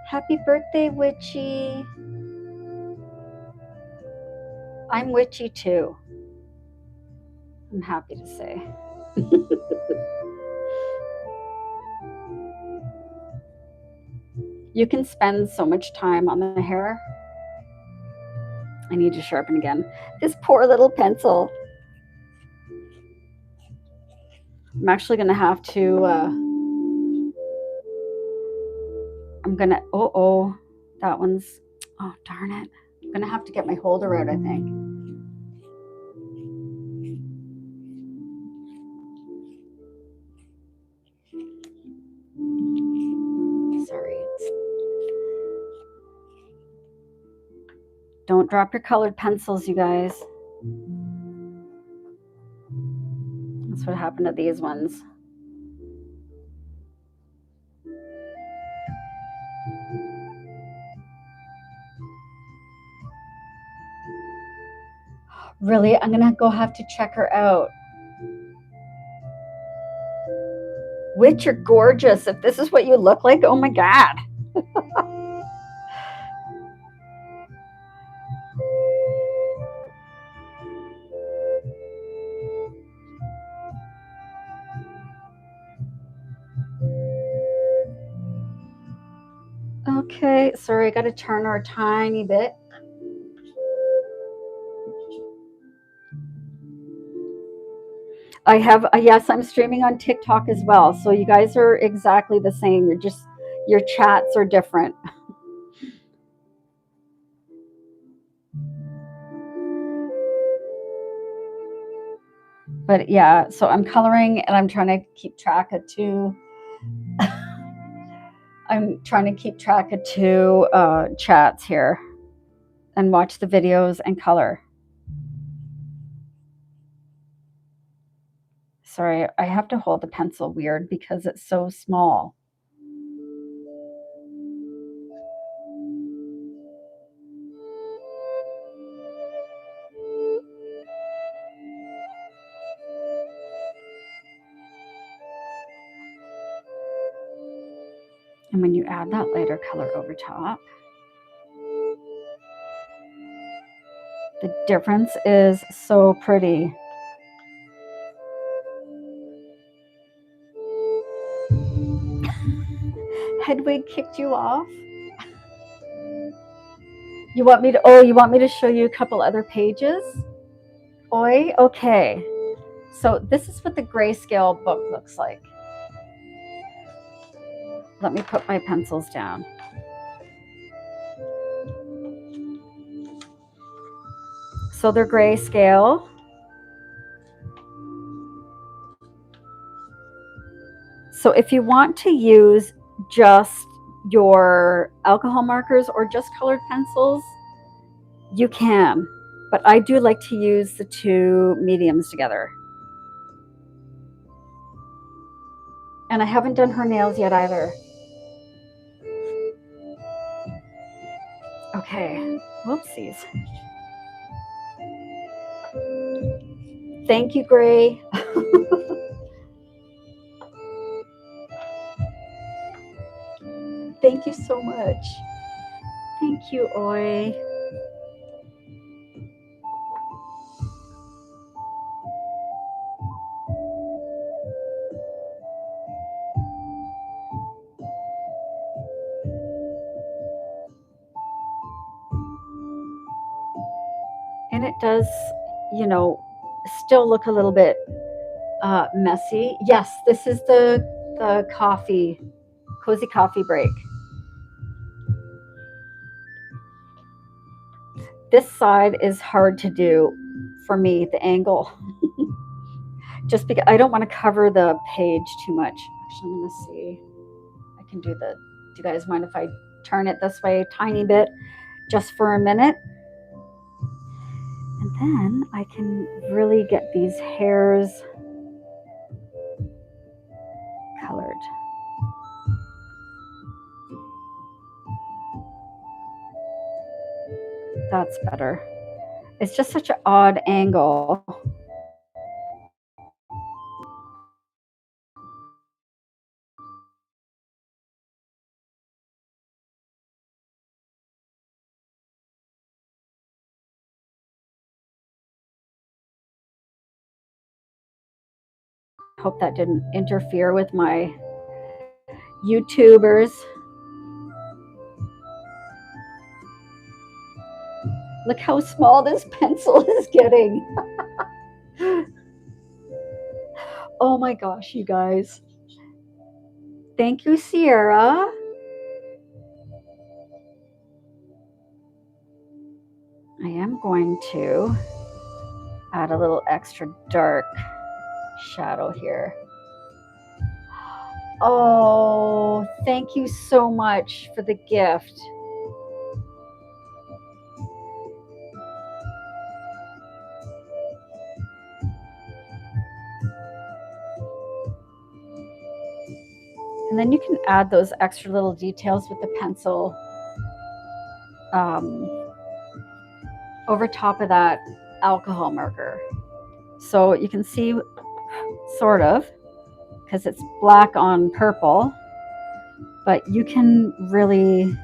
Happy birthday, Witchy! I'm Witchy too. I'm happy to say. You can spend so much time on the hair. I need to sharpen again. This poor little pencil. I'm actually going to have to, that one's, oh, darn it. I'm going to have to get my holder out, I think. Sorry. Don't drop your colored pencils, you guys. That's what happened to these ones. Really, I'm going to go have to check her out. Witch, you're gorgeous. If this is what you look like, oh my God. Okay, sorry, I got to turn her a tiny bit. I have, yes, I'm streaming on TikTok as well. So you guys are exactly the same. You're just, your chats are different. But yeah, so I'm coloring and I'm trying to keep track of two. I'm trying to keep track of two chats here and watch the videos and color. Sorry, I have to hold the pencil weird because it's so small. And when you add that lighter color over top, the difference is so pretty. Hedwig kicked you off? You want me to show you a couple other pages? Oi, okay. So this is what the Greyscale book looks like. Let me put my pencils down. So they're Greyscale. So if you want to use just your alcohol markers or just colored pencils, you can. But I do like to use the two mediums together. And I haven't done her nails yet either. Okay, whoopsies. Thank you, Gray. Thank you so much. Thank you, Oi. does, you know, still look a little bit messy. Yes, this is the cozy coffee break. This side is hard to do for me, the angle, just because I don't want to cover the page too much. Actually, I'm going to see. I can do the. Do you guys mind if I turn it this way a tiny bit just for a minute? And then I can really get these hairs colored. That's better. It's just such an odd angle. Hope that didn't interfere with my YouTubers. Look how small this pencil is getting. Oh my gosh, you guys. Thank you, Sierra. I am going to add a little extra dark shadow here. Oh, thank you so much for the gift. And then you can add those extra little details with the pencil over top of that alcohol marker. So you can see, sort of, because it's black on purple, but you can really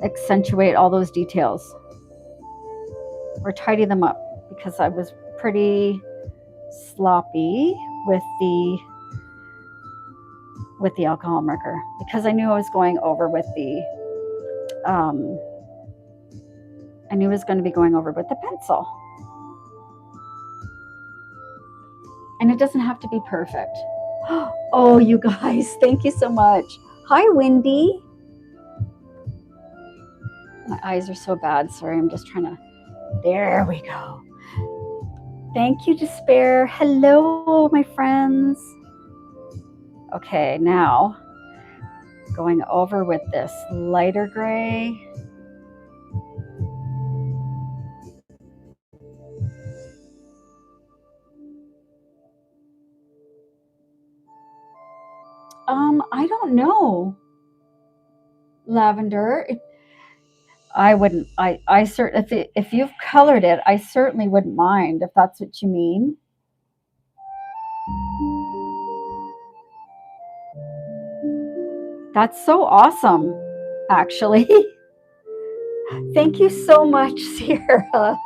accentuate all those details or tidy them up, because I was pretty sloppy with the alcohol marker, because I knew I was going over with the I knew I was going to be going over with the pencil. And it doesn't have to be perfect. Oh, you guys, thank you so much. Hi, Wendy. My eyes are so bad. Sorry, I'm just trying to. There we go. Thank you, Despair. Hello, my friends. Okay, now going over with this lighter gray. I don't know. Lavender. I wouldn't. I certainly. If you've colored it, I certainly wouldn't mind if that's what you mean. That's so awesome, actually. Thank you so much, Sierra.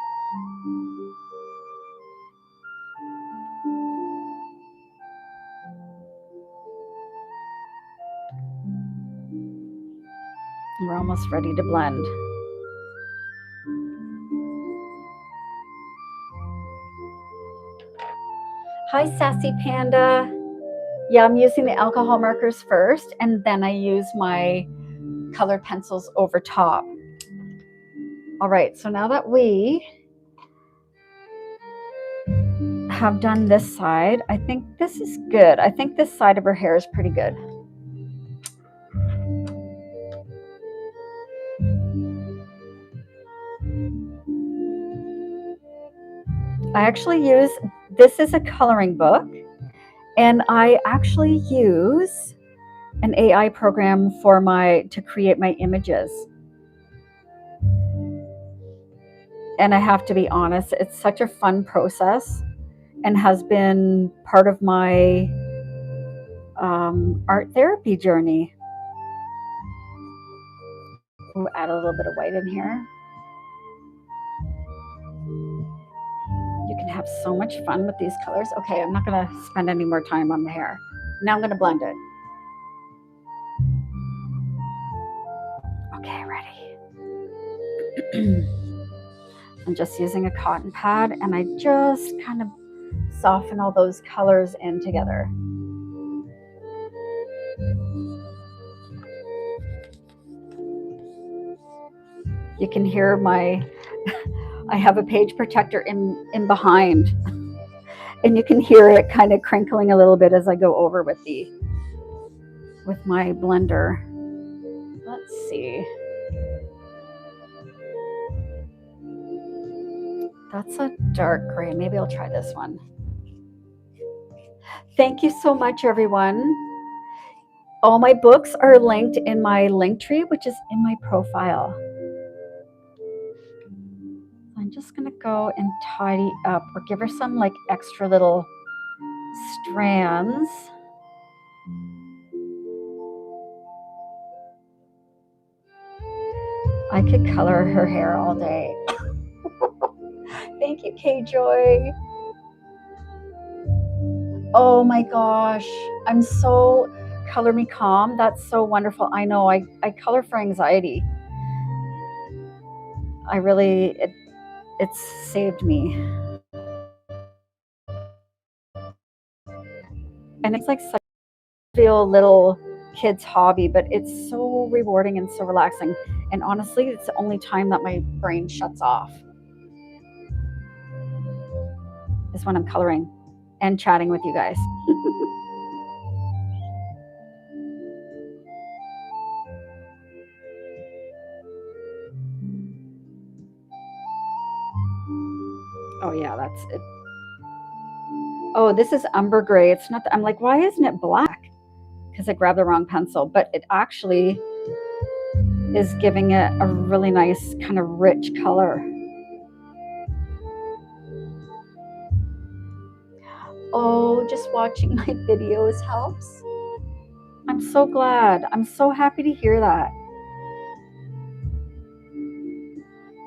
We're almost ready to blend. Hi, Sassy Panda. Yeah, I'm using the alcohol markers first, and then I use my colored pencils over top. All right, so now that we have done this side, I think this is good. I think this side of her hair is pretty good. I actually use, this is a coloring book, and I actually use an AI program to create my images. And I have to be honest, it's such a fun process and has been part of my art therapy journey. We'll add a little bit of white in here. You can have so much fun with these colors. Okay, I'm not going to spend any more time on the hair. Now I'm going to blend it. Okay, ready. I'm just using a cotton pad, and I just kind of soften all those colors in together. You can hear I have a page protector in behind, and you can hear it kind of crinkling a little bit as I go over with my blender. Let's see. That's a dark gray. Maybe I'll try this one. Thank you so much, everyone. All my books are linked in my link tree, which is in my profile. I'm just going to go and tidy up or give her some like extra little strands. I could color her hair all day. Thank you, K-Joy. Oh my gosh. I'm so color me calm. That's so wonderful. I know I color for anxiety. I really, it's saved me. And it's like such a trivial little kid's hobby, but it's so rewarding and so relaxing. And honestly, it's the only time that my brain shuts off is when I'm coloring and chatting with you guys. Oh yeah, that's it. Oh, this is umber gray. It's not, I'm like, why isn't it black? Because I grabbed the wrong pencil, but it actually is giving it a really nice kind of rich color. Oh, just watching my videos helps. I'm so glad. I'm so happy to hear that.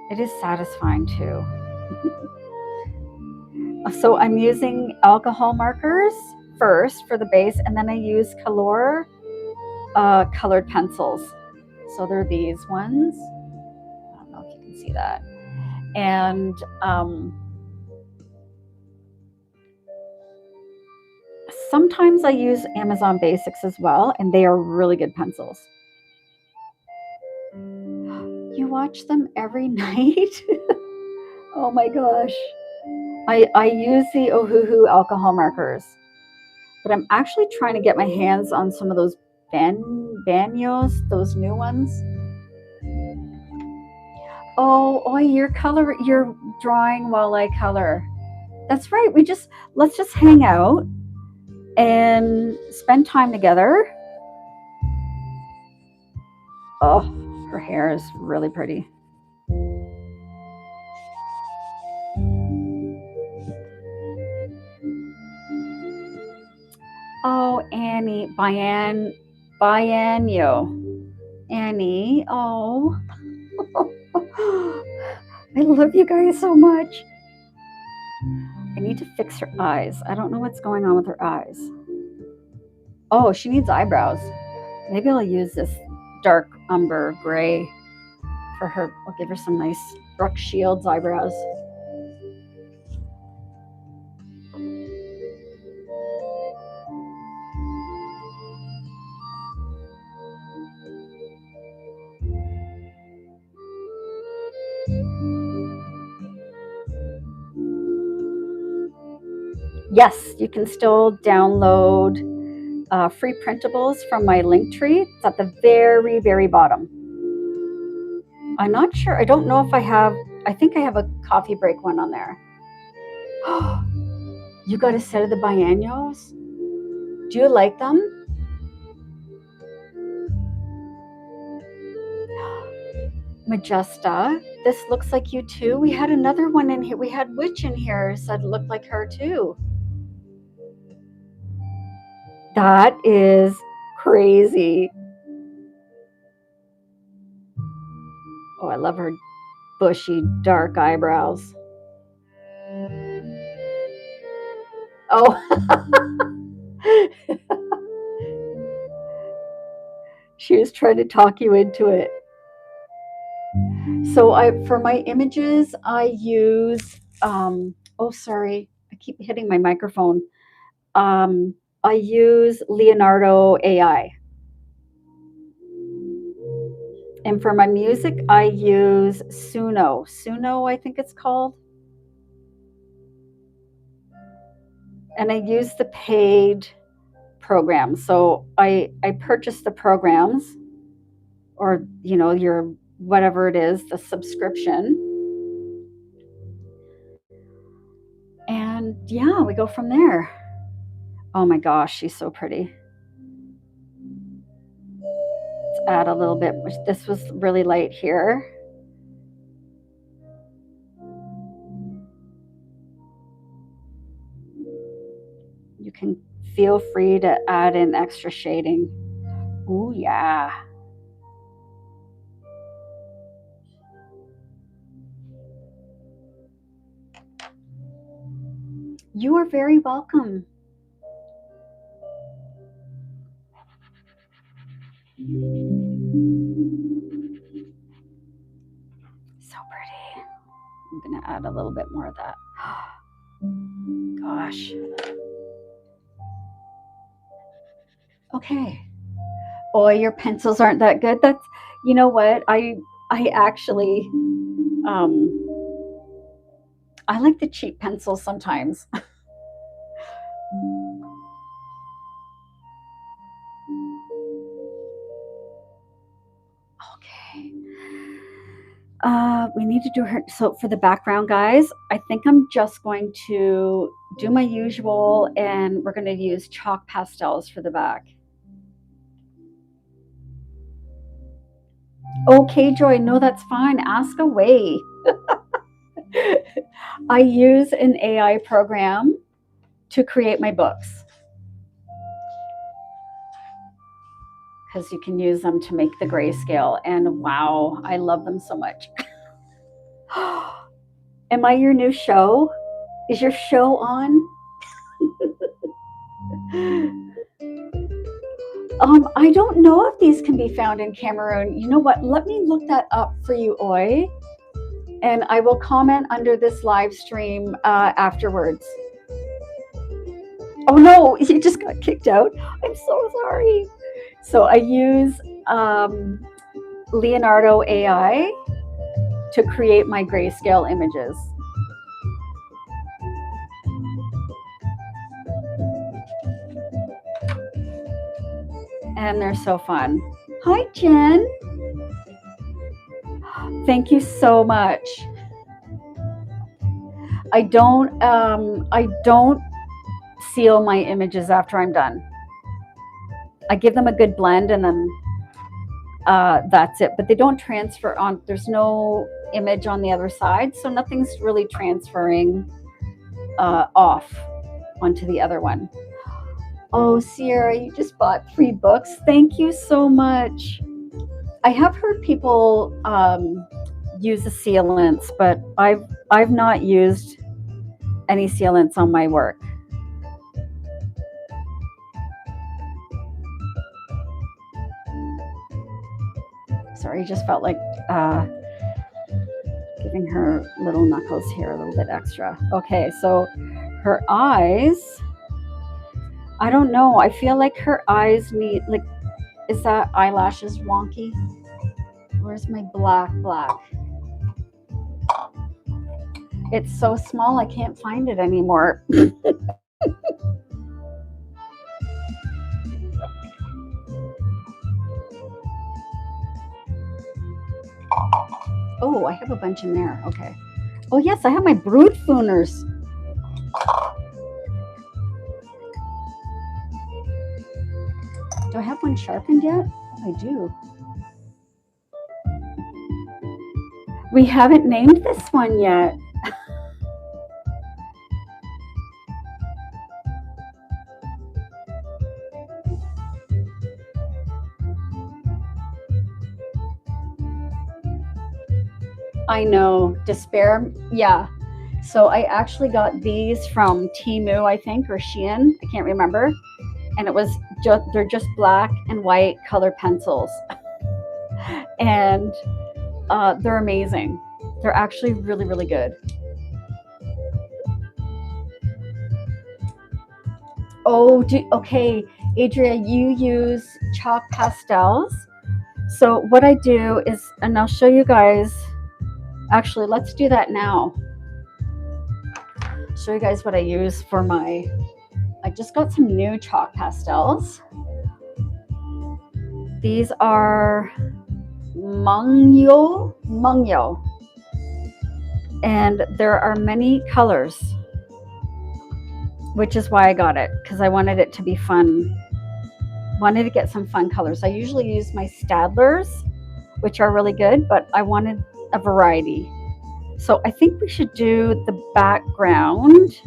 It is satisfying too. So I'm using alcohol markers first for the base, and then I use Color colored pencils. So they're these ones. I don't know if you can see that. And sometimes I use Amazon Basics as well, and they are really good pencils. You watch them every night? Oh my gosh. I use the Ohuhu alcohol markers, but I'm actually trying to get my hands on some of those Banyos, those new ones. Oh, you're drawing while I color. That's right. Let's just hang out and spend time together. Oh, her hair is really pretty. Oh, Annie, Biennial. Annie, oh. I love you guys so much. I need to fix her eyes. I don't know what's going on with her eyes. Oh, she needs eyebrows. Maybe I'll use this dark umber gray for her. I'll give her some nice Brooke Shields eyebrows. Yes, you can still download free printables from my link tree. It's at the very, very bottom. I'm not sure. I don't know if I think I have a coffee break one on there. You got a set of the biennials? Do you like them? Majesta, this looks like you too. We had another one in here. We had Witch in here said it looked like her too. That is crazy. Oh, I love her bushy, dark eyebrows. Oh. She was trying to talk you into it. So for my images, I use, oh, sorry, I keep hitting my microphone. Um, I use Leonardo AI. And for my music, I use Suno. Suno, I think it's called. And I use the paid program. So I purchased the programs, or your whatever it is, the subscription. And yeah, we go from there. Oh my gosh, she's so pretty. Let's add a little bit. This was really light here. You can feel free to add in extra shading. Ooh, yeah. You are very welcome. So pretty. I'm going to add a little bit more of that. Gosh. Okay. Oh, your pencils aren't that good. That's, you know what? I actually, I like the cheap pencils sometimes. Okay. We need to do her. So for the background, guys, I think I'm just going to do my usual, and we're going to use chalk pastels for the back. Okay, Joy. No, that's fine. Ask away. I use an AI program to create my books, because you can use them to make the grayscale. And wow, I love them so much. Am I your new show? Is your show on? I don't know if these can be found in Cameroon. You know what? Let me look that up for you, Oi. And I will comment under this live stream afterwards. Oh no, you just got kicked out. I'm so sorry. So I use Leonardo AI to create my grayscale images. And they're so fun. Hi, Jen. Thank you so much. I don't seal my images after I'm done. I give them a good blend, and then that's it. But they don't transfer on. There's no image on the other side, so nothing's really transferring off onto the other one. Oh, Sierra, you just bought 3 books. Thank you so much. I have heard people use the sealants, but I've not used any sealants on my work. Sorry, just felt like giving her little knuckles here a little bit extra. Okay, so her eyes, I don't know. I feel like her eyes need, like, is that eyelashes wonky? Where's my black? It's so small, I can't find it anymore. Oh, I have a bunch in there. Okay. Oh, yes, I have my brood fooners. Do I have one sharpened yet? I do. We haven't named this one yet. I know, despair. Yeah. So I actually got these from Temu, I think, or Shein. I can't remember. And it was they're just black and white color pencils. And they're amazing. They're actually really, really good. Oh, okay, Adria, you use chalk pastels. So what I do is, and I'll show you guys, actually, let's do that now. Show you guys what I use for I just got some new chalk pastels. These are Mungyo, and there are many colors, which is why I got it, because I wanted it to be fun. Wanted to get some fun colors. I usually use my Stadlers, which are really good, but I wanted a variety. So I think we should do the background.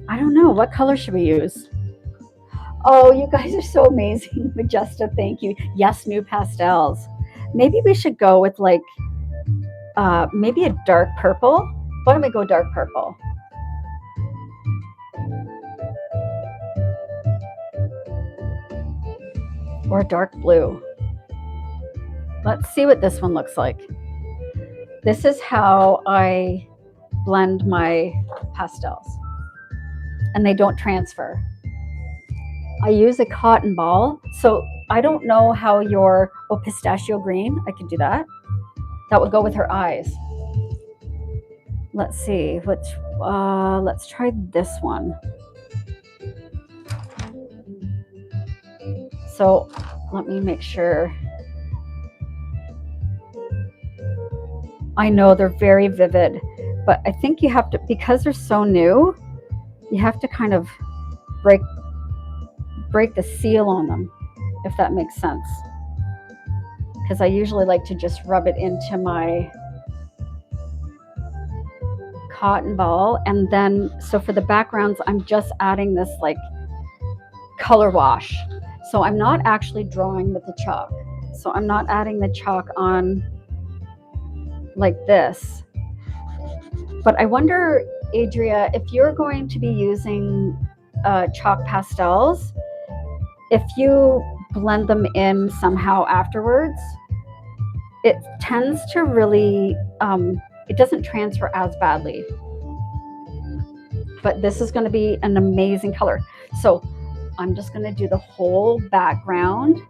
I don't know. What color should we use? Oh, you guys are so amazing. Majesta, thank you. Yes, new pastels. Maybe we should go with like, maybe a dark purple. Why don't we go dark purple? Or dark blue. Let's see what this one looks like. This is how I blend my pastels, and they don't transfer. I use a cotton ball. So I don't know how your, oh, pistachio green, I could do that. That would go with her eyes. Let's see, let's try this one. So let me make sure. I know they're very vivid, but I think you have to, because they're so new, you have to kind of break the seal on them, if that makes sense. Because I usually like to just rub it into my cotton ball. And then, so for the backgrounds, I'm just adding this like color wash. So I'm not actually drawing with the chalk. So I'm not adding the chalk on like this. But I wonder, Adria, if you're going to be using chalk pastels, if you blend them in somehow afterwards, it tends to really, it doesn't transfer as badly. But this is going to be an amazing color. So I'm just going to do the whole background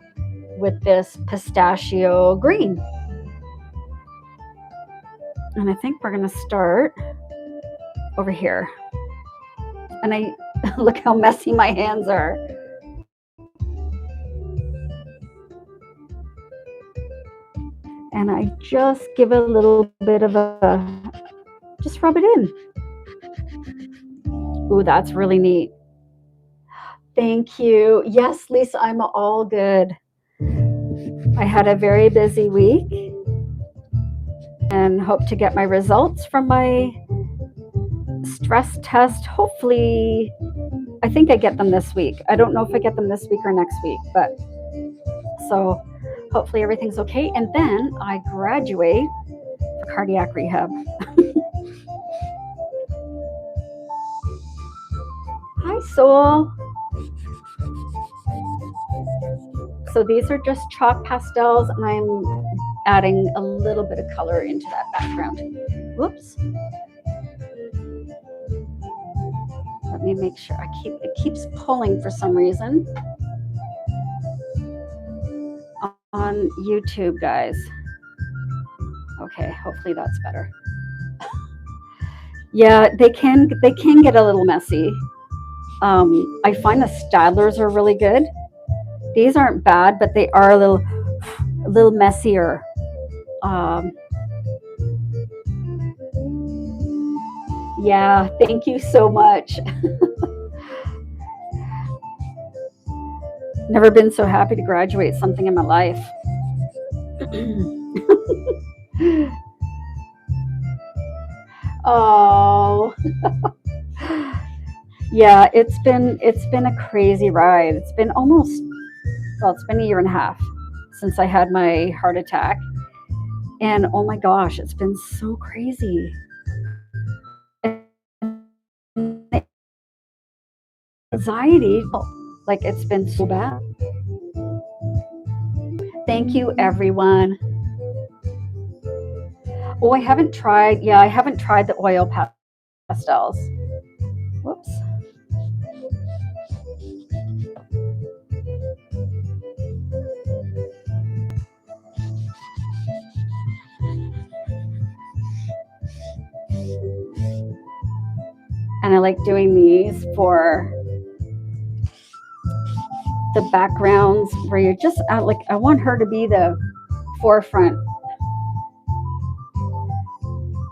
with this pistachio green. And I think we're going to start over here. And I look how messy my hands are. And I just give a little bit of just rub it in. Ooh, that's really neat. Thank you. Yes, Lisa, I'm all good. I had a very busy week and hope to get my results from my stress test. Hopefully, I think I get them this week. I don't know if I get them this week or next week, but so hopefully everything's okay. And then I graduate for cardiac rehab. Hi, Soul. So these are just chalk pastels, and I'm adding a little bit of color into that background. Whoops. Let me make sure it keeps pulling for some reason on YouTube, guys. Okay, hopefully that's better. Yeah, they can get a little messy. I find the Stadlers are really good. These aren't bad, but they are a little messier. Yeah, thank you so much. Never been so happy to graduate something in my life. Oh. Yeah, it's been a crazy ride. It's been it's been a year and a half since I had my heart attack. And oh my gosh, it's been so crazy. Anxiety, like it's been so bad. Thank you, everyone. Oh, I haven't tried. Yeah, I haven't tried the oil pastels. Whoops. And I like doing these for the backgrounds where you're just like, I want her to be the forefront.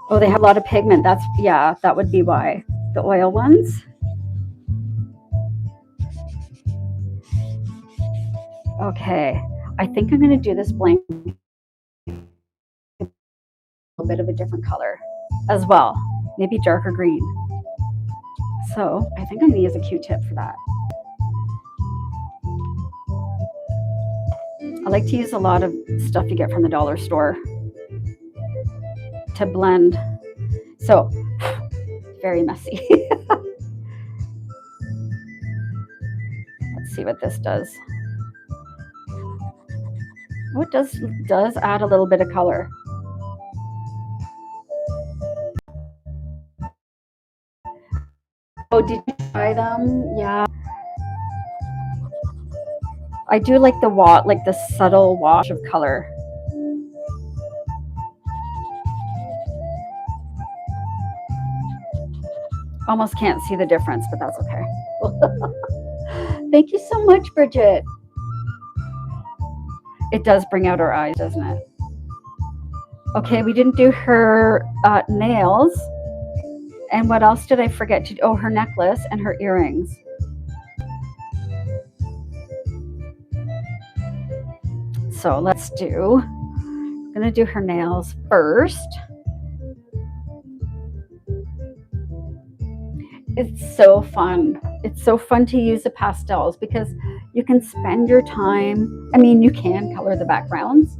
Oh, they have a lot of pigment. That's, yeah, that would be why. The oil ones. Okay, I think I'm going to do this blank a little bit of a different color as well. Maybe darker green. So I think I'm going to use a Q-tip for that. I like to use a lot of stuff you get from the dollar store to blend. So very messy. Let's see what this does. Oh, it does add a little bit of color. Oh, did you try them? Yeah. I do like the subtle wash of color. Almost can't see the difference, but that's okay. Thank you so much, Bridget. It does bring out her eyes, doesn't it? Okay, we didn't do her nails. And what else did I forget to do? Oh, her necklace and her earrings. So I'm gonna do her nails first. It's so fun. It's so fun to use the pastels because you can spend your time. I mean, you can color the backgrounds,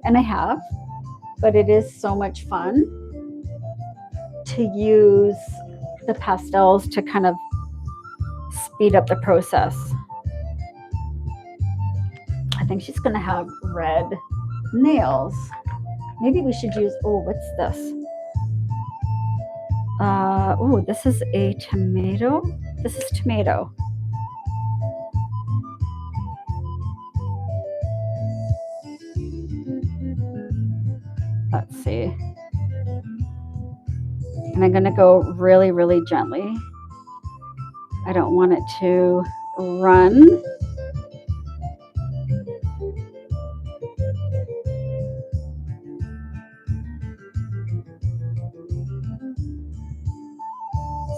and I have, but it is so much fun to use the pastels to kind of speed up the process. I think she's going to have red nails. Maybe we should use, oh, what's this? Oh, this is a tomato. This is tomato. Let's see. And I'm going to go really, really gently. I don't want it to run.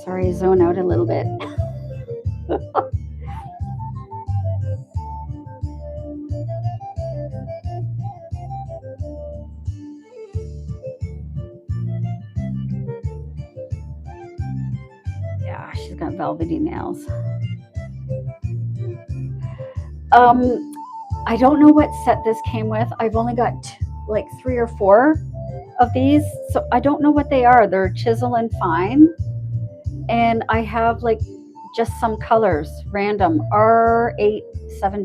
Sorry, zone out a little bit. Yeah, she's got velvety nails. I don't know what set this came with. I've only got like 3 or 4 of these, so I don't know what they are. They're chisel and fine, and I have like just some colors, random R817.